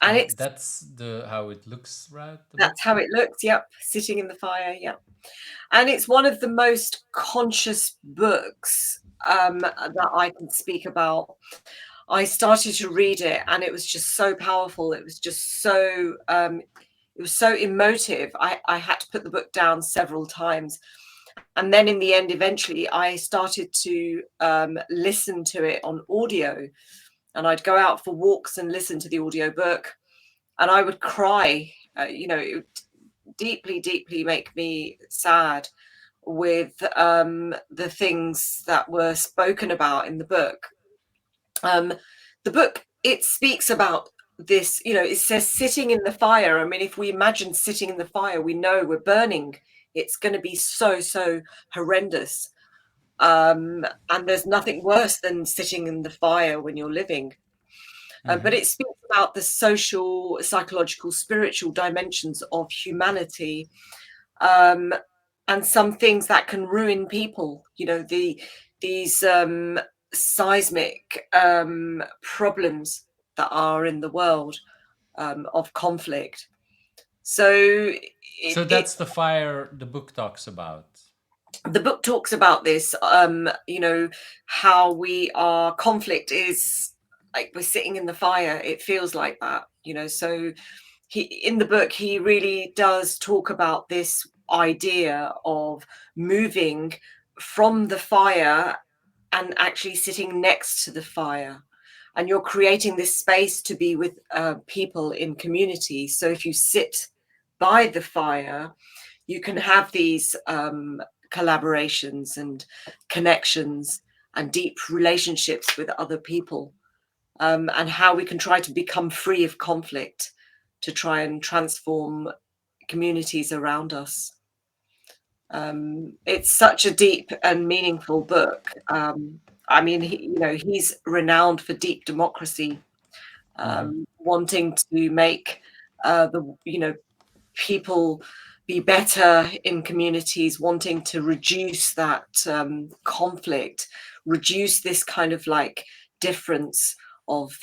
And And it's that's the how it looks, right? The book. that's how it looks. Yep, Sitting in the Fire. Yep. And it's one of the most conscious books that I can speak about. I started to read it, and it was just so powerful. It was just so it was so emotive. I had to put the book down several times, and then in the end, eventually, I started to listen to it on audio, and I'd go out for walks and listen to the audio book, and I would cry. It would deeply, deeply make me sad with the things that were spoken about in the book. Um, the book, it speaks about this, it says sitting in the fire. I mean, if we imagine sitting in the fire, we know we're burning. It's going to be so, so horrendous. And there's nothing worse than sitting in the fire when you're living. But it speaks about the social, psychological, spiritual dimensions of humanity, um, and some things that can ruin people. These seismic problems that are in the world of conflict. So So it that's the fire the book talks about. the book talks about this, how we are conflict is like we're sitting in the fire. It feels like that. So he in the book he really does talk about this idea of moving from the fire and actually sitting next to the fire, and you're creating this space to be with people in community. So if you sit by the fire, you can have these collaborations and connections and deep relationships with other people, and how we can try to become free of conflict to try and transform communities around us. It's such a deep and meaningful book. I mean, he's renowned for deep democracy, wanting to make the people be better in communities, wanting to reduce that conflict, reduce this kind of like difference of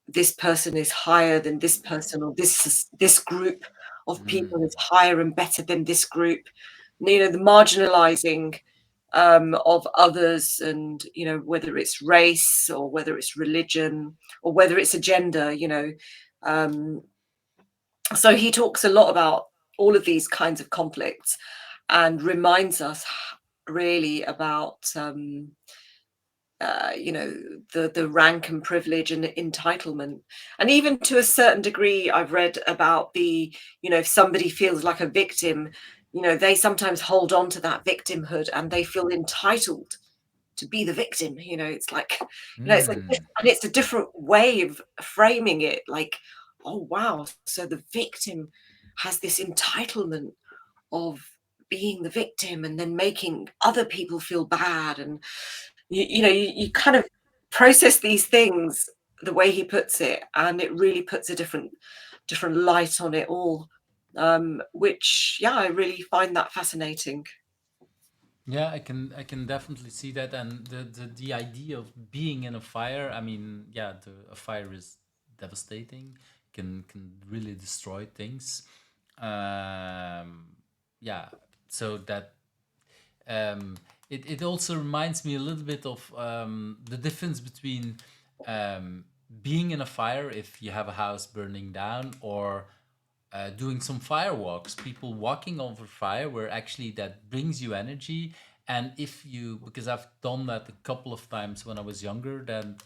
this person is higher than this person, or this group of people is higher and better than this group. The marginalizing of others, and whether it's race or whether it's religion or whether it's a gender. Um, so he talks a lot about all of these kinds of conflicts and reminds us really about the rank and privilege and entitlement. And even to a certain degree, I've read about if somebody feels like a victim, they sometimes hold on to that victimhood and they feel entitled to be the victim. It's like, and it's a different way of framing it. Like, oh wow, so the victim has this entitlement of being the victim and then making other people feel bad. And you kind of process these things the way he puts it, and it really puts a different different light on it all, which, yeah, I really find that fascinating. Yeah, I can definitely see that, and the idea of being in a fire. I mean, yeah, a fire is devastating. Can really destroy things. Um, yeah, so that um, it also reminds me a little bit of the difference between um, being in a fire if you have a house burning down, or doing some firewalks, people walking over fire, where actually that brings you energy. And if you, because I've done that a couple of times when I was younger, then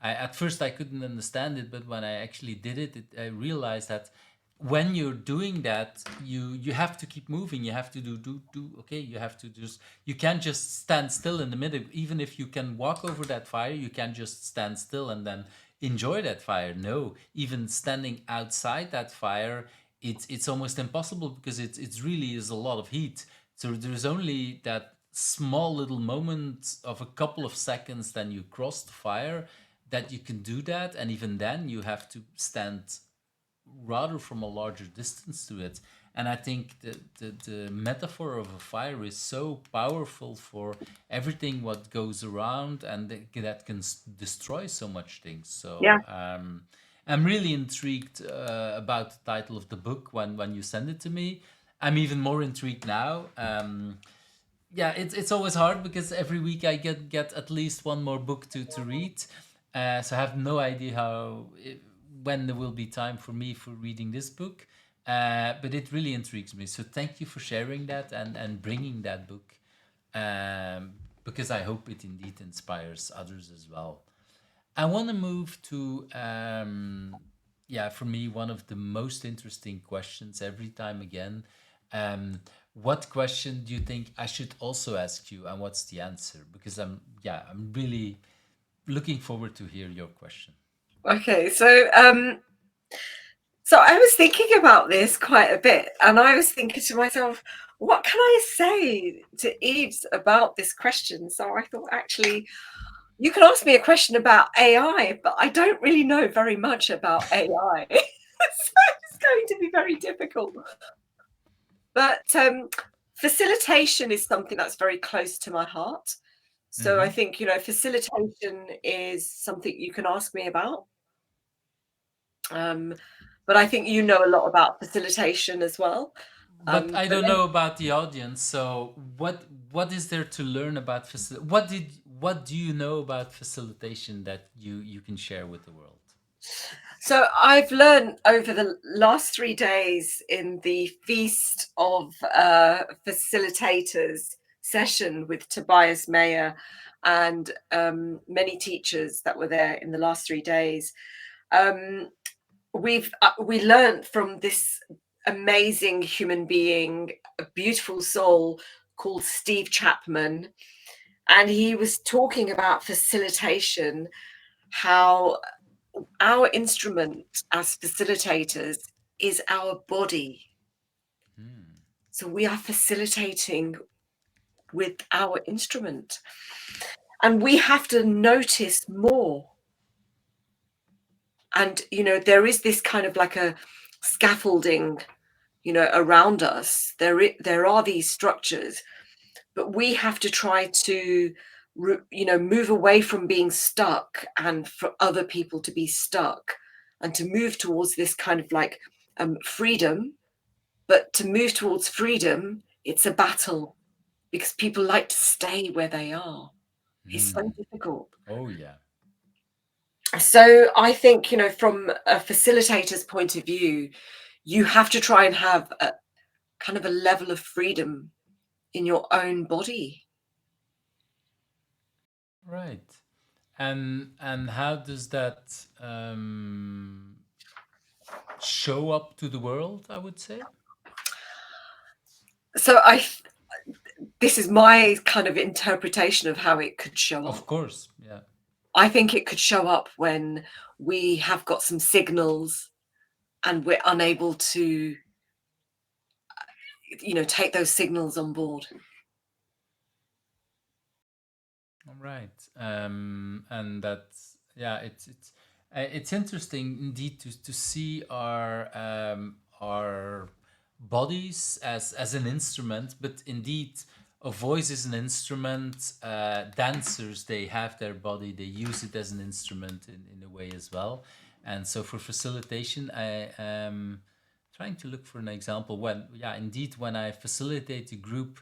at first I couldn't understand it, but when I actually did it, I realized that when you're doing that, you have to keep moving. You have to do okay. You have to just, you can't just stand still in the middle. Even if you can walk over that fire, you can't just stand still and then enjoy that fire. No, even standing outside that fire, it's almost impossible, because it's really is a lot of heat. So there's only that small little moment of a couple of seconds, then you cross the fire, that you can do that. And even then you have to stand rather from a larger distance to it. And I think the metaphor of a fire is so powerful for everything what goes around, and that can destroy so much things. Yeah. So I'm really intrigued about the title of the book when you send it to me. I'm even more intrigued now. Yeah, it's always hard, because every week I get at least one more book to read. So I have no idea when there will be time for me for reading this book. But it really intrigues me. So thank you for sharing that, and bringing that book, because I hope it indeed inspires others as well. I want to move to, yeah, for me, one of the most interesting questions every time again. What question do you think I should also ask you, and what's the answer? Because I'm really looking forward to hear your question. Okay, so I was thinking about this quite a bit, and I was thinking to myself, what can I say to Eves about this question? So I thought, actually, you can ask me a question about AI, but I don't really know very much about AI. So it's going to be very difficult. But facilitation is something that's very close to my heart. So I Mm-hmm. think, facilitation is something you can ask me about. Um, but I think you know a lot about facilitation as well. But I But don't know about the audience. So what is there to learn about what do you know about facilitation that you can share with the world? so I've learned over the last 3 days in the Feast of Facilitators session with Tobias Mayer and many teachers that were there in the last 3 days. Um, we learned from this amazing human being, a beautiful soul called Steve Chapman, and he was talking about facilitation, how our instrument as facilitators is our body. Hmm. So we are facilitating with our instrument, and we have to notice more. And there is this kind of like a scaffolding, around us. There are these structures, but we have to try to move away from being stuck, and for other people to be stuck, and to move towards this kind of like freedom. But to move towards freedom, it's a battle, because people like to stay where they are. It's so Hmm. difficult. Oh yeah. So I think, from a facilitator's point of view, you have to try and have a kind of a level of freedom in your own body. Right. And how does that show up to the world, I would say? So this is my kind of interpretation of how it could show Of up. course, yeah. I think it could show up when we have got some signals and we're unable to, take those signals on board. All right. And that's, yeah, it's It's interesting indeed to see our bodies as an instrument, but indeed a voice is an instrument. Dancers, they have their body, they use it as an instrument in a way as well. And so for facilitation, I am trying to look for an example when, yeah, indeed, when I facilitate a group,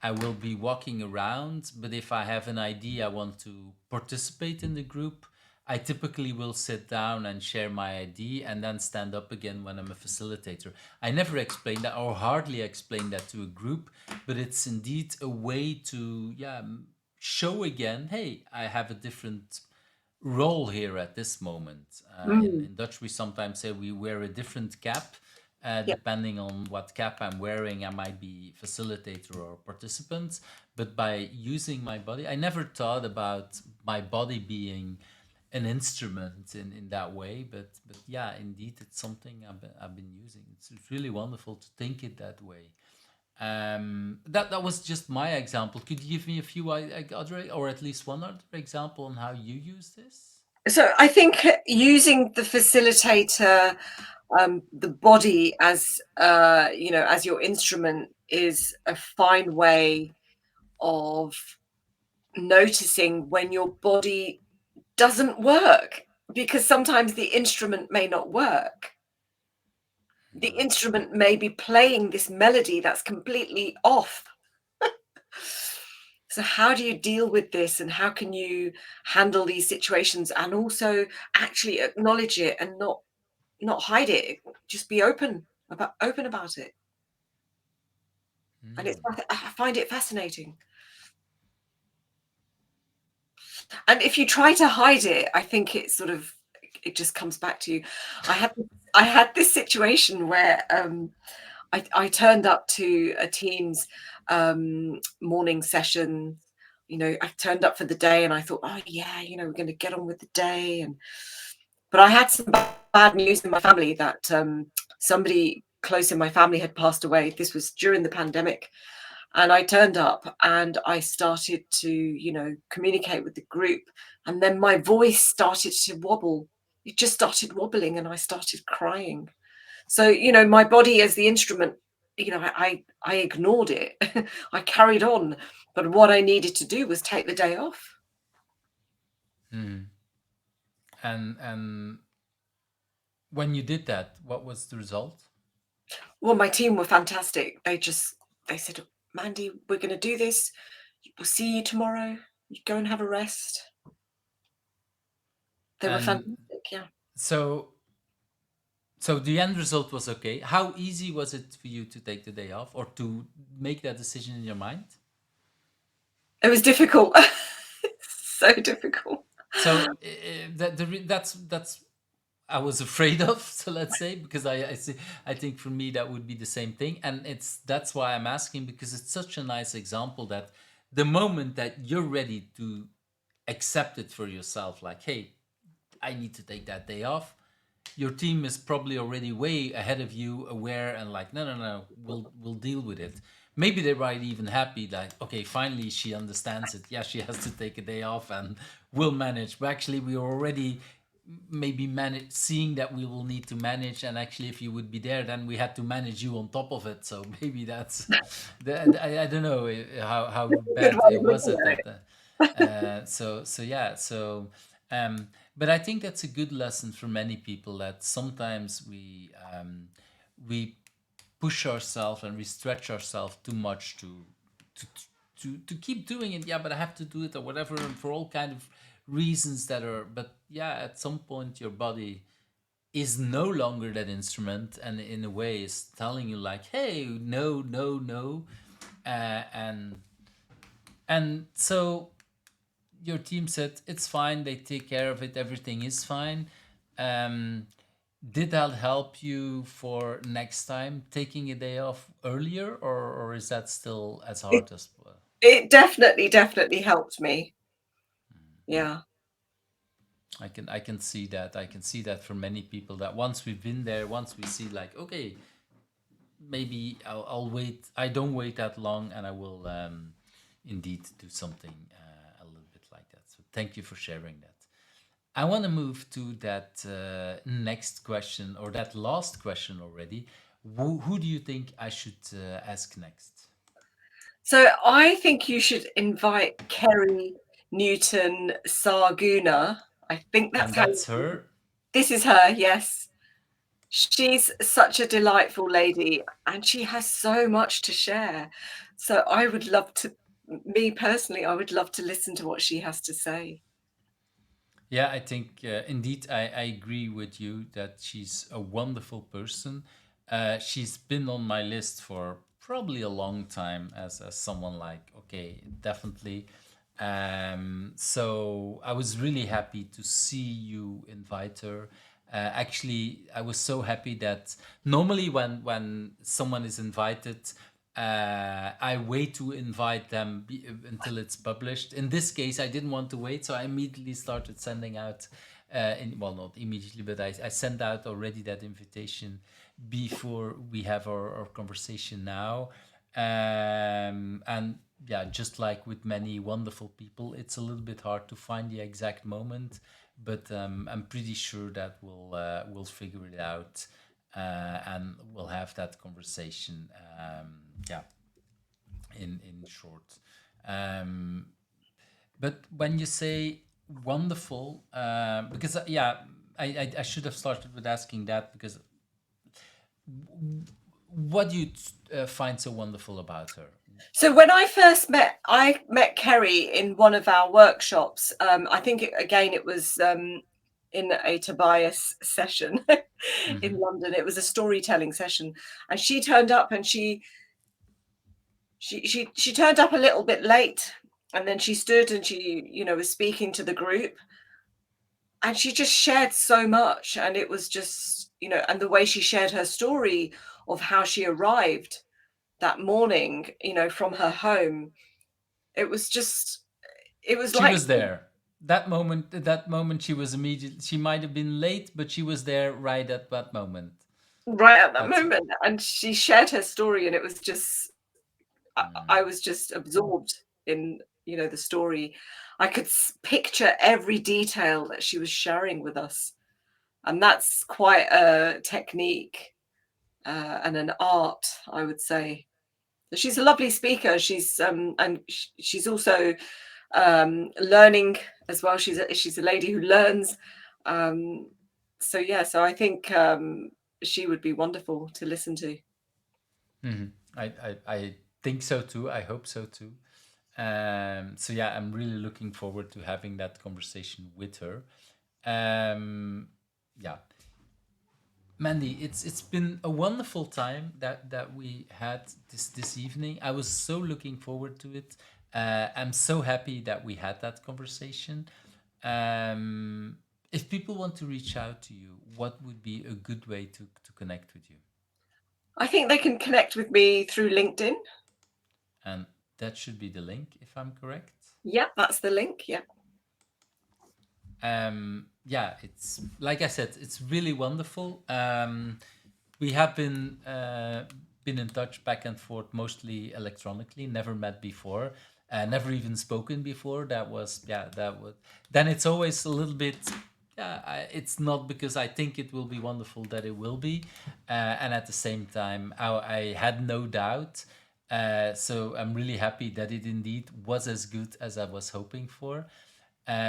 I will be walking around, but if I have an idea, I want to participate in the group, I typically will sit down and share my idea and then stand up again when I'm a facilitator. I never explain that or hardly explain that to a group, but it's indeed a way to, yeah, show again, hey, I have a different role here at this moment. In Dutch, we sometimes say we wear a different cap. Yeah. Depending on what cap I'm wearing, I might be facilitator or participant. But by using my body, I never thought about my body being an instrument in that way. But yeah, indeed, it's something I've been using. It's really wonderful to think it that way. That was just my example. Could you give me a few other, or at least one other example on how you use this? So I think using the facilitator, the body as as your instrument is a fine way of noticing when your body doesn't work, because sometimes the instrument may not work. The instrument may be playing this melody that's completely off. So how do you deal with this, and how can you handle these situations and also actually acknowledge it and not hide it? Just be open about it. And it's, I find it fascinating. And if you try to hide it, I think it just comes back to you. I had this situation where I turned up to a team's morning session. I turned up for the day and I thought, oh yeah, we're going to get on with the day. But I had some bad news in my family that somebody close in my family had passed away. This was during the pandemic. And I turned up and I started to, communicate with the group. And then my voice started to wobble. It just started wobbling and I started crying. So, my body as the instrument, I ignored it. I carried on. But what I needed to do was take the day off. And when you did that, what was the result? Well, my team were fantastic. They said, Mandy, we're going to do this. We'll see you tomorrow. You go and have a rest. They were And fantastic. Yeah. so so the end result was okay. How easy was it for you to take the day off or to make that decision in your mind? It was difficult. So difficult. So that's I was afraid of. So let's say, because I see, I think for me that would be the same thing, and that's why I'm asking, because it's such a nice example that the moment that you're ready to accept it for yourself, like, hey, I need to take that day off, your team is probably already way ahead of you, aware, and like, no, no, no, we'll deal with it. Maybe they might even happy, like, okay, finally she understands it. Yeah, she has to take a day off, and we'll manage. But actually, we are already maybe manage seeing that we will need to manage, and actually, if you would be there, then we had to manage you on top of it. So maybe that's, I don't know how Good bad way it of was looking at at that. it. So yeah, but I think that's a good lesson for many people, that sometimes we push ourselves and we stretch ourselves too much to to keep doing it. Yeah, but I have to do it or whatever, and for all kind of reasons that are. But yeah, at some point your body is no longer that instrument, and in a way is telling you like, hey, no, no, no, and so your team said it's fine, they take care of it, everything is fine. um, did that help you for next time taking a day off earlier, or is that still as It, hard as well? it definitely helped me. Yeah. I can see that. I can see that for many people, that once we've been there, once we see like, okay, maybe I'll wait, I don't wait that long, and I will indeed do something a little bit like that. So thank you for sharing that. I want to move to that next question, or that last question already. Who do you think I should ask next? So I think you should invite Kerry Newton Sarguna. I think that's And how that's her. this is her, yes. She's such a delightful lady and she has so much to share. So I would love to, me personally, I would love to listen to what she has to say. Yeah, I think indeed I agree with you that she's a wonderful person. She's been on my list for probably a long time as someone like, okay, definitely. So I was really happy to see you invite her. Actually, I was so happy that normally when someone is invited, I wait to invite them until it's published. In this case, I didn't want to wait, so I immediately started sending out. Well, not immediately, but I sent out already that invitation before we have our conversation now. And yeah, just like with many wonderful people, it's a little bit hard to find the exact moment, but I'm pretty sure that we'll figure it out, and we'll have that conversation. Yeah, in short. Um, but when you say wonderful, because yeah, I should have started with asking that, because what do you find so wonderful about her? So when I met Kerry in one of our workshops. I think again it was in a Tobias session in Mm-hmm. London. It was a storytelling session, and she turned up and she turned up a little bit late, and then she stood and she was speaking to the group, and she just shared so much, and it was just and the way she shared her story of how she arrived that morning from her home. It was just it was She like was there. That moment, she was immediate. She might have been late, but she was there right at that moment. right at that That's. moment, and she shared her story, and it was just I Mm. was just absorbed in the story. I could picture every detail that she was sharing with us, and that's quite a technique and an art, I would say. She's a lovely speaker. She's also learning as well. She's a lady who learns. Um, so yeah, so I think she would be wonderful to listen to. Mhm. I think so too. I hope so too. So yeah, I'm really looking forward to having that conversation with her. Yeah, Mandy, it's been a wonderful time that we had this evening. I was so looking forward to it. I'm so happy that we had that conversation. Um, if people want to reach out to you, what would be a good way to connect with you? I think they can connect with me through LinkedIn. And that should be the link, if I'm correct. Yeah, that's the link. Yeah. Yeah, it's like I said, it's really wonderful. We have been in touch back and forth, mostly electronically, never met before, never even spoken before. That was, yeah, that was. Then it's always a little bit. Yeah, it's not because I think it will be wonderful that it will be, and at the same time, I had no doubt. So I'm really happy that it indeed was as good as I was hoping for.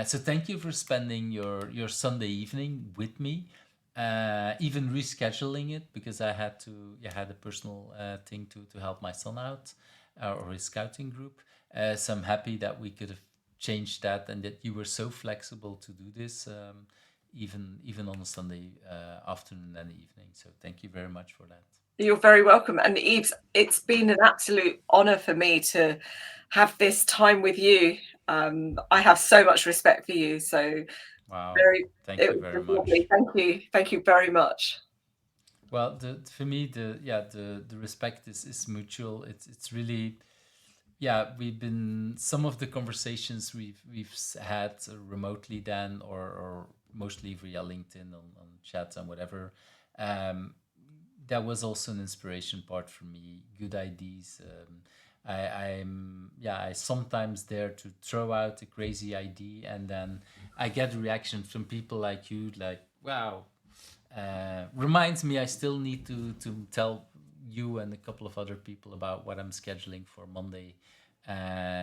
So thank you for spending your Sunday evening with me, even rescheduling it because I had a personal thing to help my son out, or his scouting group. So I'm happy that we could have changed that and that you were so flexible to do this, even on a Sunday afternoon and evening. So thank you very much for that. You're very welcome. And Yves, it's been an absolute honor for me to have this time with you. I have so much respect for you. So Wow, very, thank it you was very just lovely. much. Thank you. Thank you very much. Well, for me the respect is mutual. It's really, yeah, we've been some of the conversations we've had remotely then, or mostly via LinkedIn on chats and whatever. Um, that was also an inspiration part for me. Good ideas. I sometimes dare to throw out a crazy idea, and then I get reactions from people like you, like, wow, reminds me I still need to tell you and a couple of other people about what I'm scheduling for Monday.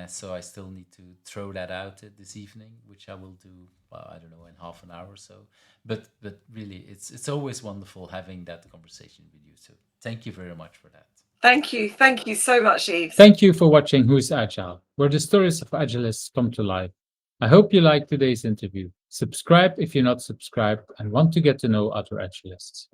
So I still need to throw that out this evening, which I will do. Well, I don't know, in half an hour or so. But really, it's always wonderful having that conversation with you. So thank you very much for that. Thank you so much, Yves. Thank you for watching Who's Agile, where the stories of agilists come to life. I hope you liked today's interview. Subscribe if you're not subscribed and want to get to know other agilists.